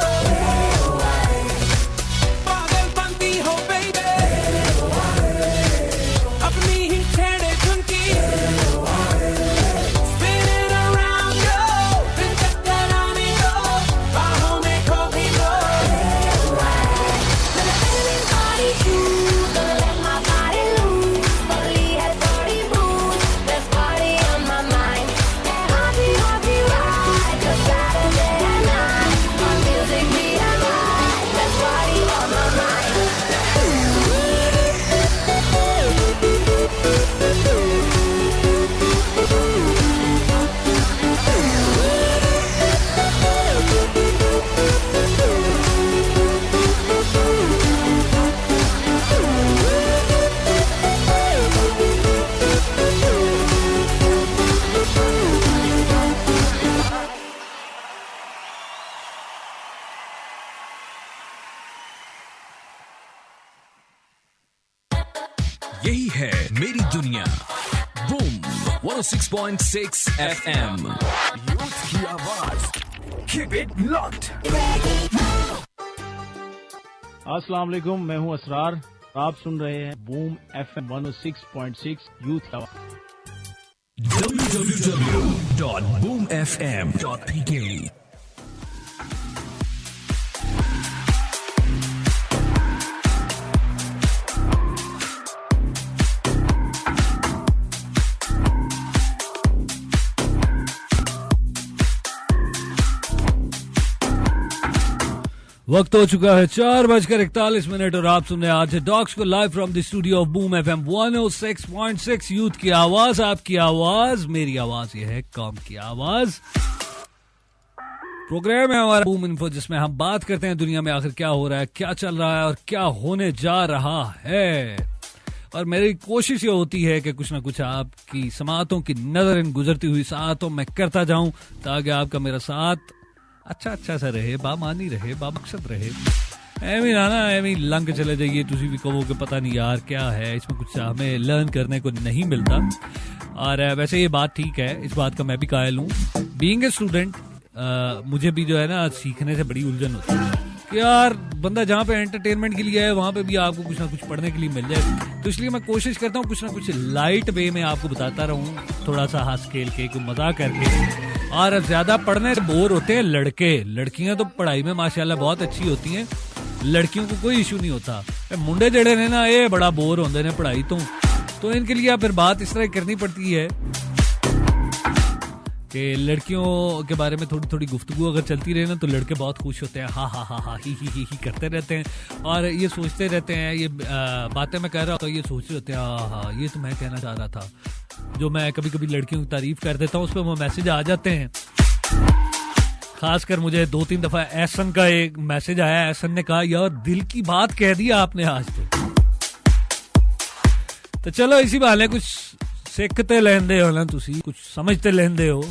यही है मेरी दुनिया। बूम 106.6 FM, यूथ की आवाज। Keep it locked. अस्सलाम वालेकुम, मैं हूं असरार। आप सुन रहे हैं बूम FM 106.6 यूथ की आवाज। www.boomfm.pk वक्त हो चुका है 4:41 और आप सुन रहे हैं आज डॉग्स को live from the studio of boom FM 106.6। Youth की आवाज, आपकी आवाज, मेरी आवाज, ये है कौम की आवाज। प्रोग्राम है हमारा बूम इन्फो, जिसमें हम बात करते हैं दुनिया में आखिर क्या हो रहा है, क्या चल रहा है और क्या होने जा रहा है। और मेरी कोशिश ये होती है कि कुछ ना कुछ आपकी समातों की नजर इन गुजरती हुई सातों में करता जाऊं, ताकि आपका मेरा साथ अच्छा सा रहे, बामानी रहे, बामकसद रहे। एवी ना एवी लंग चले जाइए, तुसी भी कहो कि पता नहीं यार क्या है, इसमें कुछ हमें लर्न करने को नहीं मिलता। और वैसे ये बात ठीक है, इस बात का मैं भी कायल हूँ। बीइंग ए स्टूडेंट मुझे भी जो है ना सीखने से बड़ी उलझन होती है कि यार बंदा जहाँ पे एंटरटेनमेंट के लिए है वहाँ पे भी आपको कुछ ना कुछ पढ़ने के लिए मिल जाए। तो इसलिए मैं कोशिश करता हूँ कुछ ना कुछ लाइट वे में आपको बताता रहूँ, थोड़ा सा हंस खेल के, कोई मजाक करके। और ज्यादा पढ़ने से बोर होते हैं लड़के, लड़कियां तो पढ़ाई में माशाल्लाह बहुत अच्छी होती हैं, लड़कियों को कोई इशू नहीं होता। मुंडे जड़े ने ना ये बड़ा बोर होते हैं पढ़ाई तो इनके लिए फिर बात इस तरह करनी पड़ती है कि लड़कियों के बारे में थोड़ी थोड़ी गुफ्तगू अगर चलती रहे ना तो लड़के बहुत खुश होते हैं, हा ही करते रहते हैं और ये सोचते रहते हैं, ये बातें मैं कह रहा हूँ तो ये सोच रहे होते हैं हाँ ये तो मैं कहना चाह रहा था। जो मैं कभी कभी लड़कियों की तारीफ कर देता हूँ उस पर वो मैसेज आ जाते हैं। खासकर मुझे 2-3 दफा एहसन का एक मैसेज आया, एहसन ने कहा यार दिल की बात कह दी आपने आज तो चलो इसी बहाने कुछ सीखते लेंदे हो ना, तुसी कुछ समझते लेंदे हो।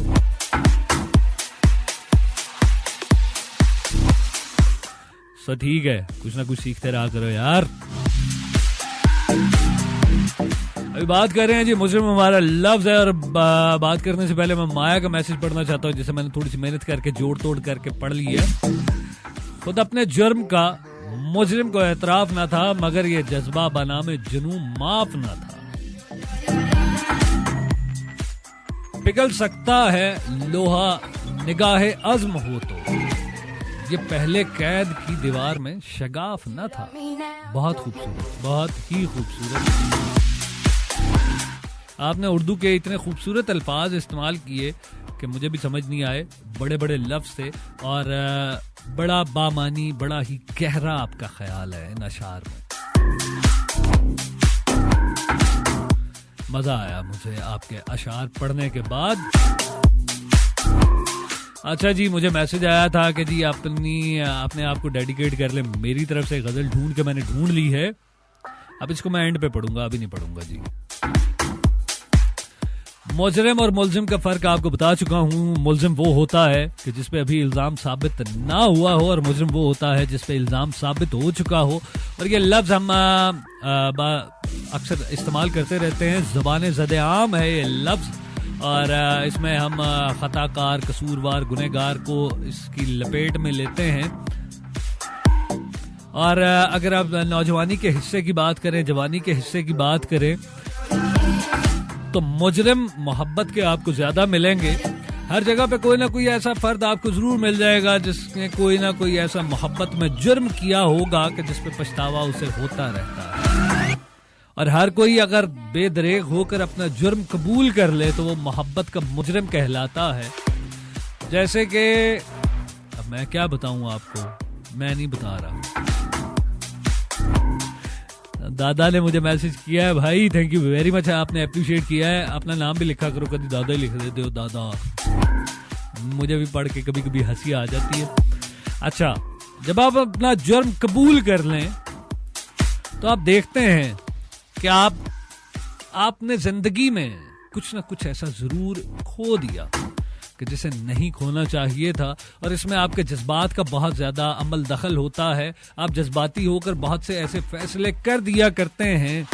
सो ठीक है, कुछ ना कुछ सीखते रहा करो यार। अभी बात कर रहे हैं जी मुस्लिम हमारा लफ्ज है, और बात करने से पहले मैं माया का मैसेज पढ़ना चाहता हूँ, जिसे मैंने थोड़ी सी मेहनत करके जोड़ तोड़ करके पढ़ ली है। खुद अपने जुर्म का मुजरिम को एतराफ ना था, मगर ये जज्बा बना में जुनून माफ ना था। पिघल सकता है लोहा निगाहे अज़्म हो तो, ये पहले कैद की दीवार में शगाफ न था। बहुत खूबसूरत, बहुत ही खूबसूरत। आपने उर्दू के इतने खूबसूरत अल्फाज इस्तेमाल किए कि मुझे भी समझ नहीं आए, बड़े बड़े लफ्ज थे और बड़ा बामानी, बड़ा ही गहरा आपका ख्याल है इन अशार में। मजा आया मुझे आपके अशार पढ़ने के बाद। अच्छा जी, मुझे मैसेज आया था कि जी अपने आप को डेडिकेट कर ले। मेरी तरफ से गजल ढूंढ के मैंने ढूंढ ली है, अब इसको मैं एंड पे पढ़ूंगा, अभी नहीं पढ़ूंगा जी। मुजरिम और मुल्जिम का फर्क आपको बता चुका हूँ। मुल्जिम वो होता है कि जिसपे अभी इल्जाम साबित ना हुआ हो, और मुजरिम वो होता है जिसपे इल्जाम साबित हो चुका हो। और ये लफ्ज हम अक्सर इस्तेमाल करते रहते हैं, ज़बान ज़दे आम है ये लफ्ज, और इसमें हम खताकार, कसूरवार, गुनहगार को इसकी लपेट में लेते हैं। और अगर आप नौजवानी के हिस्से की बात करें, जवानी के हिस्से की बात करें, तो मुजरिम मोहब्बत के आपको ज्यादा मिलेंगे। हर जगह पे कोई ना कोई ऐसा फर्द आपको जरूर मिल जाएगा जिसने कोई ना कोई ऐसा मोहब्बत में जुर्म किया होगा कि जिस पे पछतावा उसे होता रहता है। और हर कोई अगर बेदरेग होकर अपना जुर्म कबूल कर ले तो वो मोहब्बत का मुजरिम कहलाता है। जैसे कि अब मैं क्या बताऊं आपको, मैं नहीं बता रहा। दादा ने मुझे मैसेज किया है, भाई थैंक यू वेरी मच, आपने अप्रिशिएट किया है। अपना नाम भी लिखा करो, कभी दादा ही लिख देते हो दादा। मुझे भी पढ़ के कभी कभी हंसी आ जाती है। अच्छा, जब आप अपना जुर्म कबूल कर लें तो आप देखते हैं कि आपने जिंदगी में कुछ ना कुछ ऐसा जरूर खो दिया कि जिसे नहीं खोना चाहिए था। और इसमें आपके जज्बात का बहुत ज्यादा अमल दखल होता है। आप जज्बाती होकर बहुत से ऐसे फैसले कर दिया करते हैं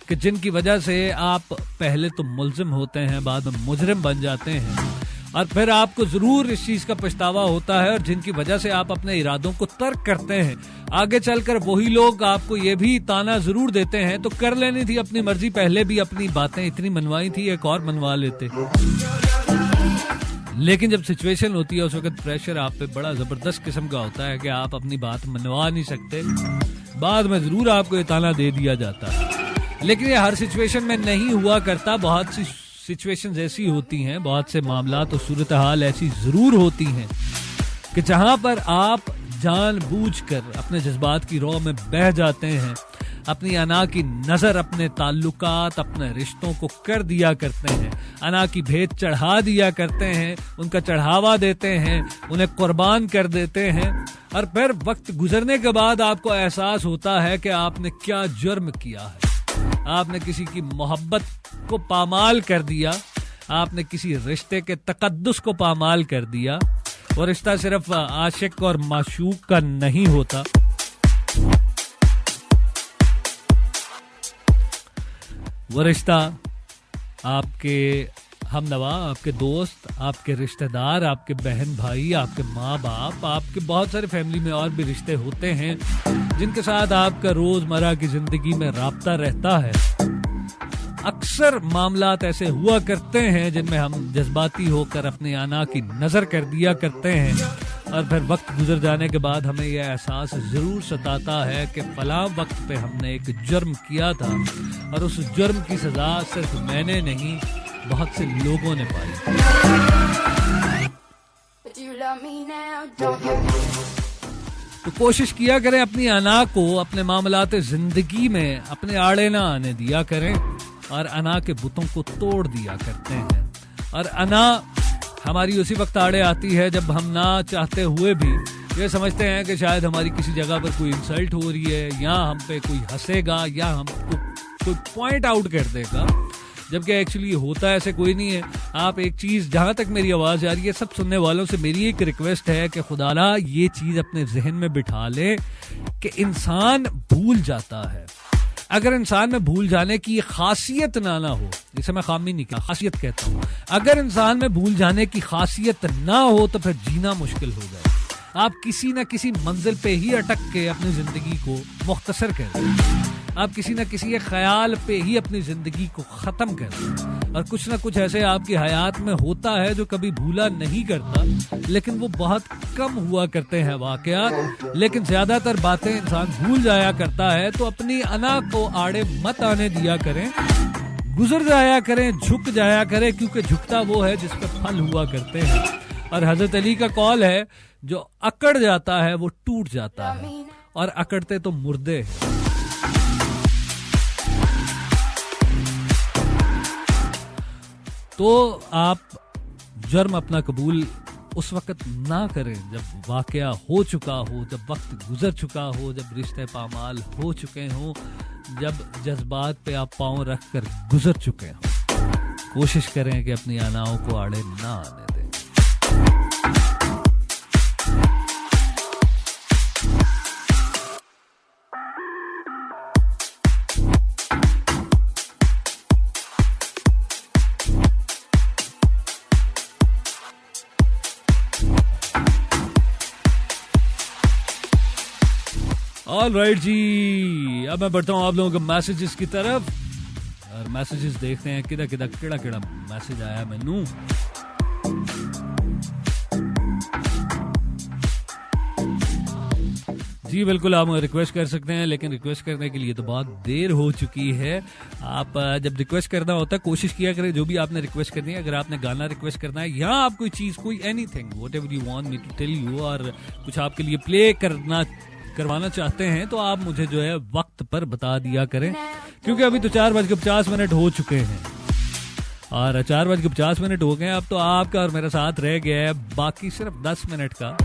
कि जिनकी वजह से आप पहले तो मुल्जिम होते हैं, बाद में मुजरिम बन जाते हैं, और फिर आपको जरूर इस चीज का पछतावा होता है, और जिनकी वजह से आप अपने इरादों को तर्क करते हैं। आगे चलकर वही लोग आपको ये भी ताना जरूर देते हैं, तो कर लेनी थी अपनी मर्जी, पहले भी अपनी बातें इतनी मनवाई थी, एक और मनवा लेते। लेकिन जब सिचुएशन होती है उस वक्त प्रेशर आप पे बड़ा जबरदस्त किस्म का होता है कि आप अपनी बात मनवा नहीं सकते। बाद में जरूर आपको ये ताना दे दिया जाता है, लेकिन ये हर सिचुएशन में नहीं हुआ करता। बहुत सी सिचुएशंस ऐसी होती हैं, बहुत से मामला तो सूरत हाल ऐसी जरूर होती हैं कि जहां पर आप जानबूझकर अपने जज्बात की रौ में बह जाते हैं, अपनी अना की नजर अपने ताल्लुकात, अपने रिश्तों को कर दिया करते हैं, अना की भेंट चढ़ा दिया करते हैं, उनका चढ़ावा देते हैं, उन्हें कुर्बान कर देते हैं, और फिर वक्त गुजरने के बाद आपको एहसास होता है कि आपने क्या जुर्म किया है। आपने किसी की मोहब्बत को पामाल कर दिया, आपने किसी रिश्ते के तकद्दुस को पामाल कर दिया। वो रिश्ता सिर्फ आशिक और माशूक का नहीं होता, वो रिश्ता आपके हमनवा, आपके दोस्त, आपके रिश्तेदार, आपके बहन भाई, आपके माँ बाप, आपके बहुत सारे फैमिली में और भी रिश्ते होते हैं जिनके साथ आपका रोजमर्रा की जिंदगी में राब्ता रहता है। अक्सर मामलात ऐसे हुआ करते हैं जिनमें हम जज्बाती होकर अपने आना की नजर कर दिया करते हैं, और फिर वक्त गुजर जाने के बाद हमें यह एहसास जरूर सताता है कि फलां वक्त पे हमने एक जुर्म किया था, और उस जुर्म की सजा सिर्फ मैंने नहीं, बहुत से लोगों ने पाई। तो कोशिश किया करें अपनी अना को अपने मामलात जिंदगी में अपने आड़े ना आने दिया करें, और अना के बुतों को तोड़ दिया करते हैं। और अना हमारी उसी वक्त आड़े आती है जब हम ना चाहते हुए भी ये समझते हैं कि शायद हमारी किसी जगह पर कोई इंसल्ट हो रही है, या हम पे कोई हंसेगा, या हमको कोई पॉइंट आउट कर देगा, जबकि एक्चुअली होता ऐसे कोई नहीं है। आप एक चीज, जहां तक मेरी आवाज आ रही है, सब सुनने वालों से मेरी एक रिक्वेस्ट है कि खुदारा ये चीज अपने जहन में बिठा ले कि इंसान भूल जाता है। अगर इंसान में भूल जाने की खासियत ना हो, जिसे मैं खामी नहीं कहता, खासियत कहता हूं, अगर इंसान में भूल जाने की खासियत ना हो तो फिर जीना मुश्किल हो जाए। आप किसी न किसी मंजिल पे ही अटक के अपनी जिंदगी को मुख्तसर कर दें, आप किसी न किसी एक ख्याल पे ही अपनी जिंदगी को खत्म कर दें, और कुछ ना कुछ ऐसे आपकी हयात में होता है जो कभी भूला नहीं करता, लेकिन वो बहुत कम हुआ करते हैं वाकयात, लेकिन ज्यादातर बातें इंसान भूल जाया करता है। तो अपनी अना को आड़े मत आने दिया करें, गुजर जाया करें, झुक जाया करें, क्योंकि झुकता वो है जिस पे फल हुआ करते हैं। और हजरत अली का कौल है, जो अकड़ जाता है वो टूट जाता है, और अकड़ते तो मुर्दे हैं। तो आप जुर्म अपना कबूल उस वक्त ना करें जब वाकया हो चुका हो, जब वक्त गुजर चुका हो, जब रिश्ते पामाल हो चुके हों, जब जज्बात पे आप पांव रख कर गुजर चुके हों। कोशिश करें कि अपनी अनाओं को आड़े ना आने दें। ऑल राइट जी, अब मैं बढ़ता हूँ आप लोगों के मैसेजेस की तरफ, और मैसेजेस देखते हैं केड़ा मैसेज आया मैनू। जी बिल्कुल, आप रिक्वेस्ट कर सकते हैं, लेकिन रिक्वेस्ट करने के लिए तो बहुत देर हो चुकी है। आप जब रिक्वेस्ट करना होता है, कोशिश किया करें जो भी आपने रिक्वेस्ट करनी है, अगर आपने गाना रिक्वेस्ट करना है, या आप कोई चीज, कोई anything, whatever you want me to tell you, और कुछ आपके लिए प्ले करवाना चाहते हैं, तो आप मुझे जो है वक्त पर बता दिया करें, क्योंकि अभी तो 4:50 हो चुके हैं, और 4:50 हो गए। अब तो आपका और मेरा साथ रह गया है बाकी सिर्फ 10 मिनट का।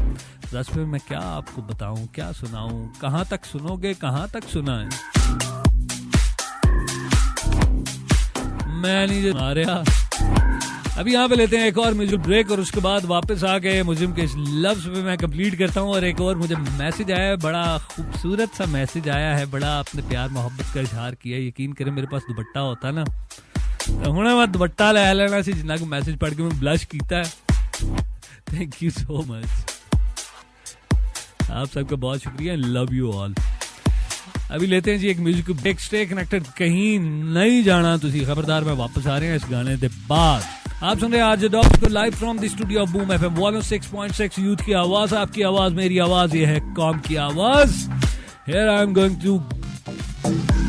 10 मिनट में क्या आपको बताऊं, क्या सुनाऊं, कहां तक सुनोगे, कहां तक सुनाएं, मैं नहीं आ रहा। अभी यहाँ पे लेते हैं एक और म्यूजिक ब्रेक, और उसके बाद वापस आ गए मुजिम के लफ्ज पे मैं कंप्लीट करता हूँ। और एक और मुझे मैसेज आया है, बड़ा खूबसूरत सा मैसेज आया है, बड़ा अपने प्यार मोहब्बत का इजहार किया। यकीन करें मेरे पास दुपट्टा होता ना, तो हुणे मैं दुपट्टा ले लेना सी, जिन्ना को मैसेज पढ़ के मैं ब्लश कीता है। थैंक यू सो मच, आप सबका बहुत शुक्रिया, लव यू ऑल। अभी लेते हैं जी एक म्यूजिक ब्रेक, स्टे कनेक्टेड, कहीं नहीं जाना तुसी, खबरदार मैं वापस आ रहे हैं इस गाने के बाद। आप सुन रहे हैं आज डॉक्टर को live from the studio of boom FM 106.6, youth की आवाज, आपकी आवाज, मेरी आवाज, ये है कौम की आवाज। Here I am going to,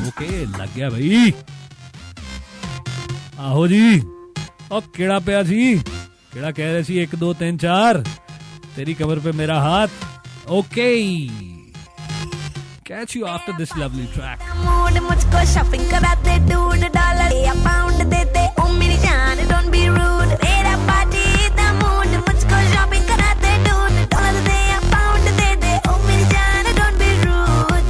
okay लग गया भाई, आहो जी। और केड़ा पे सी, केड़ा कह रहे सी 1 2 3 4, तेरी कमर पे मेरा हाथ, Okay. Catch you after this lovely track. Mood मुझको शॉपिंग कराते $2 या पाउंड देते ओ मेरी जान डोंट बी रूड मेरा पार्टी द मूड मुझको शॉपिंग कराते $2 दे या पाउंड दे दे ओ मेरी जान डोंट बी रूड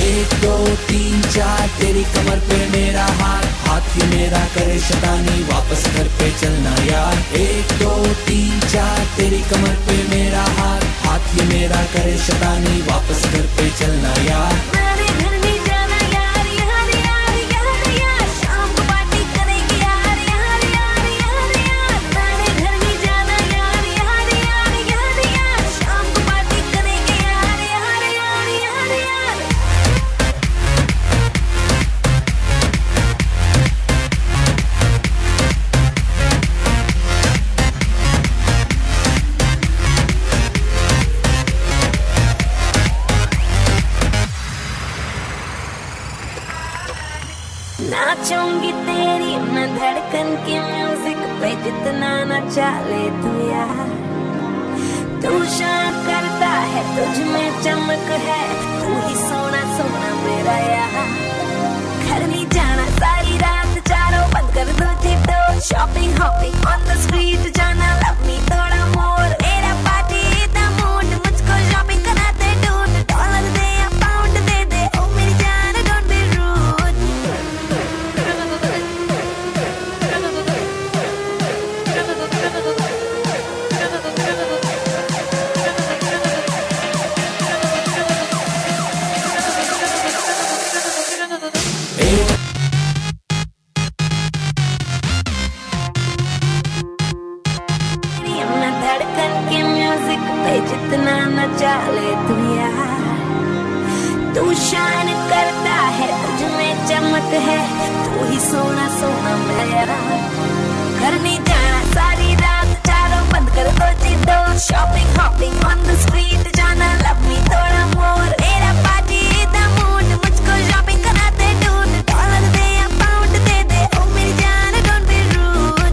1 2 3 4 तेरी कमर पे मेरा हाथ हाथ ये मेरा करे शैतानी वापस घर पे चलना यार 1 2 3 4 तेरी कमर पे मेरा हाथ हाथ ये मेरा करे शैतानी वापस घर पे चलना यार मेरे घर नहीं जाना यार यार यार यार यार शाम को पार्टी करेंगे यार यार यार यार यार मेरे घर नहीं जाना यार यार यार यार यार शाम को पार्टी करेंगे यार यार यार यार यार नाचूंगी तेरी मैं धड़कन की म्यूजिक पे जितना न चाले तू यार तू शान करता है तुझ में चमक है तू ही सोना सोना मेरा यार घर नहीं जाना सारी रात चारों बंद कर दो चिट्टो shopping hopping on the street जाना लव मी थोड़ा मोर मेरा पार्टी द मूड मुझको शॉपिंग कराते $2 दे या पाउंड दे दे ओ मेरी जान डोंट बी रूड मैं धड़कन के म्यूजिक पे जितना न चाले तू यार तू शान करता है तुझ में चमक है तू ही सोना सोना मेरा घर नहीं जाना सारी रात चारों बंद कर दो चिट्टो shopping hopping on the street जाना लव मी थोड़ा मोर मेरा पार्टी द मूड मुझको शॉपिंग कराते $2 दे या पाउंड दे दे ओ मेरी जान डोंट बी रूड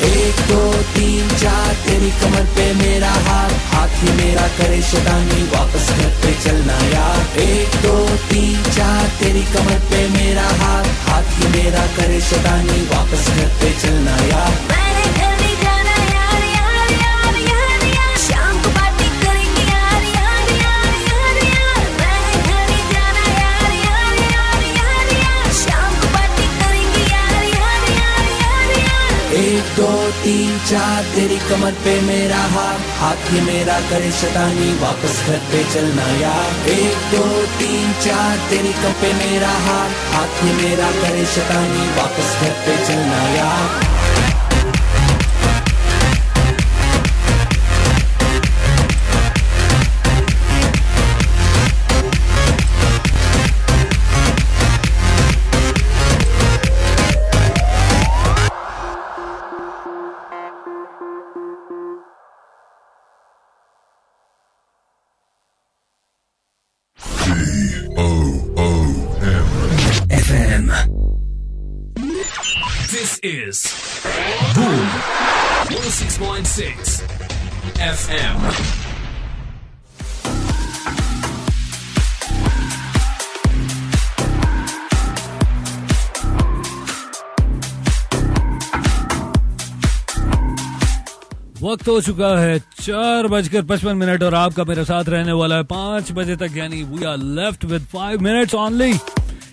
एक दो तीन चार तेरी कमर पे मेरा हाथ हाथ ही मेरा करे शैतानी वापस घर पे चलना यार 1 2 3 4 तेरी कमर पे मेरा हाथ हाथ ही मेरा करे शैतानी वापस घर पे चलना यार मेरे घर नहीं जाना यार यार यार यार यार शाम को पार्टी करेंगे यार यार यार यार यार मेरे घर नहीं जाना यार यार यार यार यार शाम को पार्टी करेंगे यार यार यार यार यार 1 2 3 4 तेरी कमर पे मेरा हाथ हाथ ही मेरा करे शैतानी वापस घर पे चलना यार 1 2 3 4 तेरी कमर पे मेरा हाथ हाथ ही मेरा करे शैतानी वापस घर पे चलना यार FM. This is Boom 106.6 FM. वक्त हो चुका है 4:55 और आपका मेरे साथ रहने वाला है 5 बजे तक यानी we are left with 5 minutes only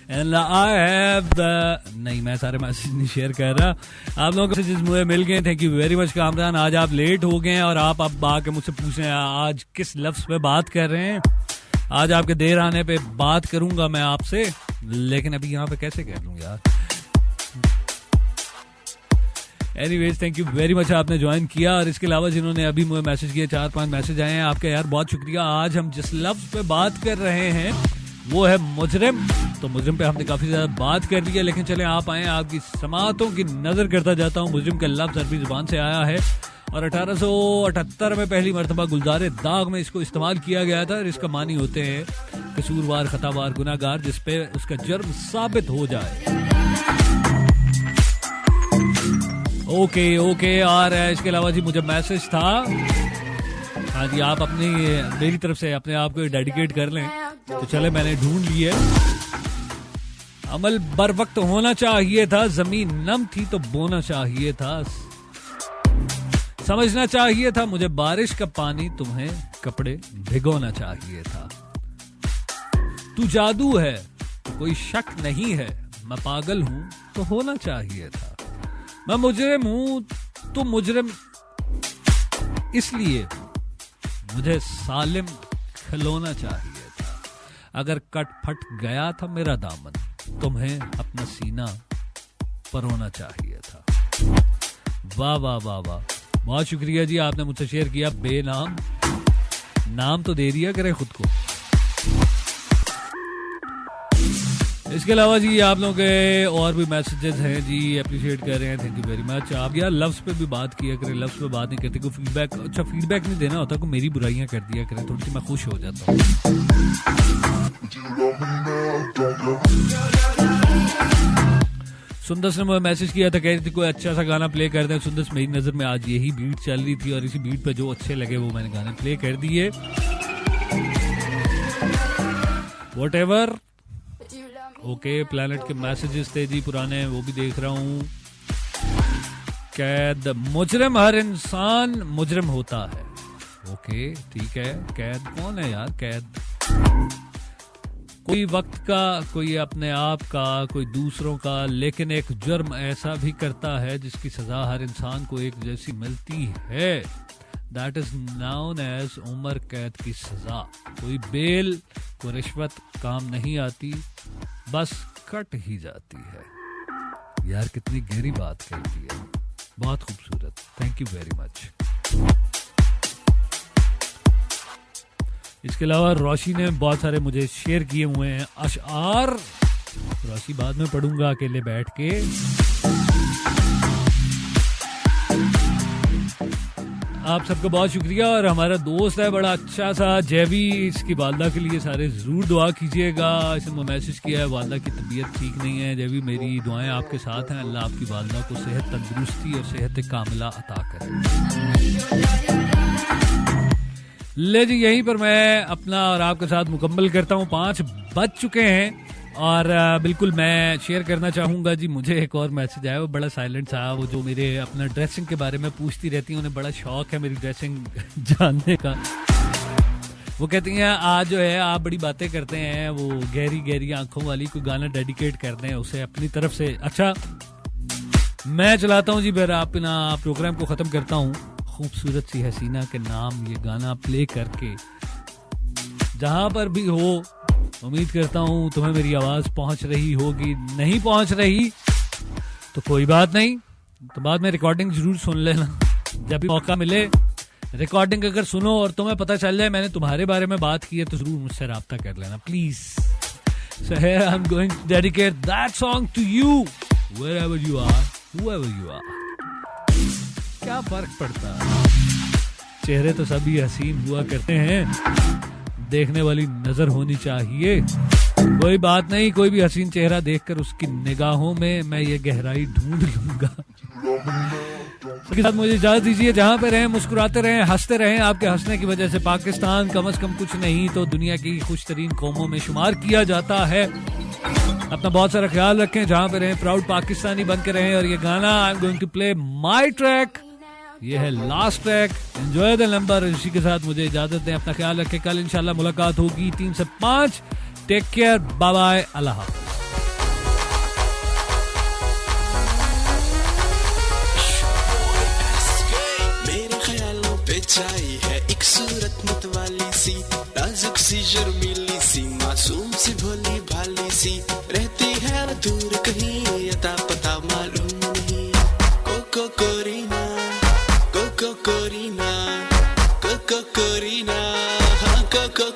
and I have the नहीं मैं सारे मैसेज नहीं शेयर कर रहा आप लोगों को मैसेजेस मुझे मिल गए thank you very much Kamran आज आप लेट हो गए और आप अब आके मुझसे पूछ रहे हैं आज किस लफ्ज पे बात कर रहे हैं आज आपके देर आने पे बात करूंगा मैं आपसे लेकिन अभी यहाँ पे कैसे कह लूँ यार anyways thank you very much आपने ज्वाइन किया और इसके अलावा जिन्होंने अभी मुझे मैसेज किया 4-5 मैसेज आए हैं आपका यार बहुत शुक्रिया आज हम जिस लफ्ज पे बात कर रहे हैं वो है मुजरिम तो मुजरिम पे हमने काफी ज्यादा बात कर दी है लेकिन चले आप आए आपकी समातों की नजर करता जाता हूँ मुजरिम का लफ्ज अरबी जुबान से आया है और 1878 में पहली मर्तबा गुलजारे दाग में इसको इस्तेमाल किया गया था। और इसका मानी होते हैं कसूरवार, खतावार, गुनाहगार जिस पे उसका जुर्म साबित हो जाए। ओके और इसके अलावा जी मुझे मैसेज था, हाँ जी, आप अपनी मेरी तरफ से अपने आप को डेडिकेट कर लें तो चले, मैंने ढूंढ लिए। अमल बर वक्त होना चाहिए था, जमीन नम थी तो बोना चाहिए था, समझना चाहिए था मुझे बारिश का पानी, तुम्हें कपड़े भिगोना चाहिए था। तू जादू है कोई शक नहीं है, मैं पागल हूं तो होना चाहिए था। मैं मुजरिम हूं तो मुजरिम इसलिए मुझे सालिम खिलौना चाहिए था। अगर कट फट गया था मेरा दामन, तुम्हें अपना सीना परोना चाहिए था। वाह वाह वाह वाह, बहुत शुक्रिया जी, आपने मुझसे शेयर किया। बेनाम नाम तो दे दिया करें खुद को। इसके अलावा जी आप लोगों के और भी मैसेजेस हैं जी, अप्रिशिएट कर रहे हैं, थैंक यू वेरी मच। आप यार लफ्ज पे भी बात किया करें, लफ्ज पे बात नहीं करते, कोई फीडबैक, अच्छा फीडबैक नहीं देना होता, कोई मेरी बुराइयां कर दिया करें, थोड़ी सी मैं खुश हो जाता हूँ। सुंदस ने मुझे मैसेज किया था, कह रही थी कोई अच्छा सा गाना प्ले कर दें। सुंदस, मेरी नजर में आज यही बीट चल रही थी और इसी बीट पे जो अच्छे लगे वो मैंने गाने प्ले कर दिए। व्हाटएवर, ओके, प्लैनेट के मैसेजेस थे जी पुराने, वो भी देख रहा हूँ। कैद, मुजरिम हर इंसान मुजरिम होता है। ओके ठीक है, कैद कौन है यार? कैद कोई वक्त का, कोई अपने आप का, कोई दूसरों का, लेकिन एक जुर्म ऐसा भी करता है जिसकी सजा हर इंसान को एक जैसी मिलती है। दैट इज नाउन एज उम्र कैद की सजा। कोई बेल, कोई रिश्वत काम नहीं आती, बस कट ही जाती है। यार कितनी गहरी बात कहती है, बहुत खूबसूरत, थैंक यू वेरी मच। इसके अलावा रोशी ने बहुत सारे मुझे शेयर किए हुए हैं अशआर, रोशी बाद में पढ़ूंगा अकेले बैठ के। आप सबका बहुत शुक्रिया। और हमारा दोस्त है बड़ा अच्छा सा जैवी, इसकी वालदा के लिए सारे जरूर दुआ कीजिएगा। इसने मैसेज किया है वालदा की तबीयत ठीक नहीं है। जैवी मेरी दुआएं आपके साथ हैं, अल्लाह आपकी वालदा को सेहत, तंदुरुस्ती और सेहत कामिला अता करे। ले जी, यहीं पर मैं अपना और आपके साथ मुकम्मल करता हूँ। 5 बज चुके हैं और बिल्कुल मैं शेयर करना चाहूँगा जी, मुझे एक और मैसेज आया, वो बड़ा साइलेंट था, वो जो मेरे अपना ड्रेसिंग के बारे में पूछती रहती हैं, उन्हें बड़ा शौक है मेरी ड्रेसिंग जानने का। वो कहती हैं आज जो है आप बड़ी बातें करते हैं, वो गहरी गहरी आंखों वाली कोई गाना डेडिकेट कर दें उसे अपनी तरफ से। अच्छा मैं चलाता हूँ जी, फिर अपना प्रोग्राम को ख़त्म करता हूँ। खूबसूरत सी हसीना के नाम ये गाना प्ले करके, जहां पर भी हो, उम्मीद करता हूं तुम्हें मेरी आवाज पहुंच रही होगी। नहीं पहुंच रही तो कोई बात नहीं, तो बाद में रिकॉर्डिंग जरूर सुन लेना जब भी मौका मिले। रिकॉर्डिंग अगर सुनो और तुम्हें पता चल जाए मैंने तुम्हारे बारे में बात की है तो जरूर मुझसे राब्ता कर लेना please. So here I'm going to dedicate that song to you, wherever you are, whoever you are. क्या फर्क पड़ता है, चेहरे तो सभी हसीन हुआ करते हैं, देखने वाली नजर होनी चाहिए। कोई बात नहीं, कोई भी हसीन चेहरा देखकर उसकी निगाहों में मैं ये गहराई ढूंढ लूंगा। इसके साथ मुझे इजाजत दीजिए, जहां पे रहें मुस्कुराते रहें, हंसते रहें। आपके हंसने की वजह से पाकिस्तान कम से कम कुछ नहीं तो दुनिया की खुश तरीन कौमों में शुमार किया जाता है। अपना बहुत सारा ख्याल रखें, जहां पे रहें प्राउड पाकिस्तानी बन के रहें। और ये गाना I am going to play my track, ये है last track, enjoy the number. इसी के साथ मुझे इजाजत दें, अपना ख्याल रखें। कल इंशाल्लाह मुलाकात होगी 3 से 5। टेक केयर, बाय बाय, अल्लाह हाफ़िज़। मेरे ख्यालों पे छाई है एक सूरत मतवाली सी, नाजुक सी शर्मीली सी, मासूम सी भोली भाली सी, रहती है दूर कहीं अता पता मालूम नहीं। कोको कोरीना, कोको कोरीना, कोको कोरीना, हाँ कोको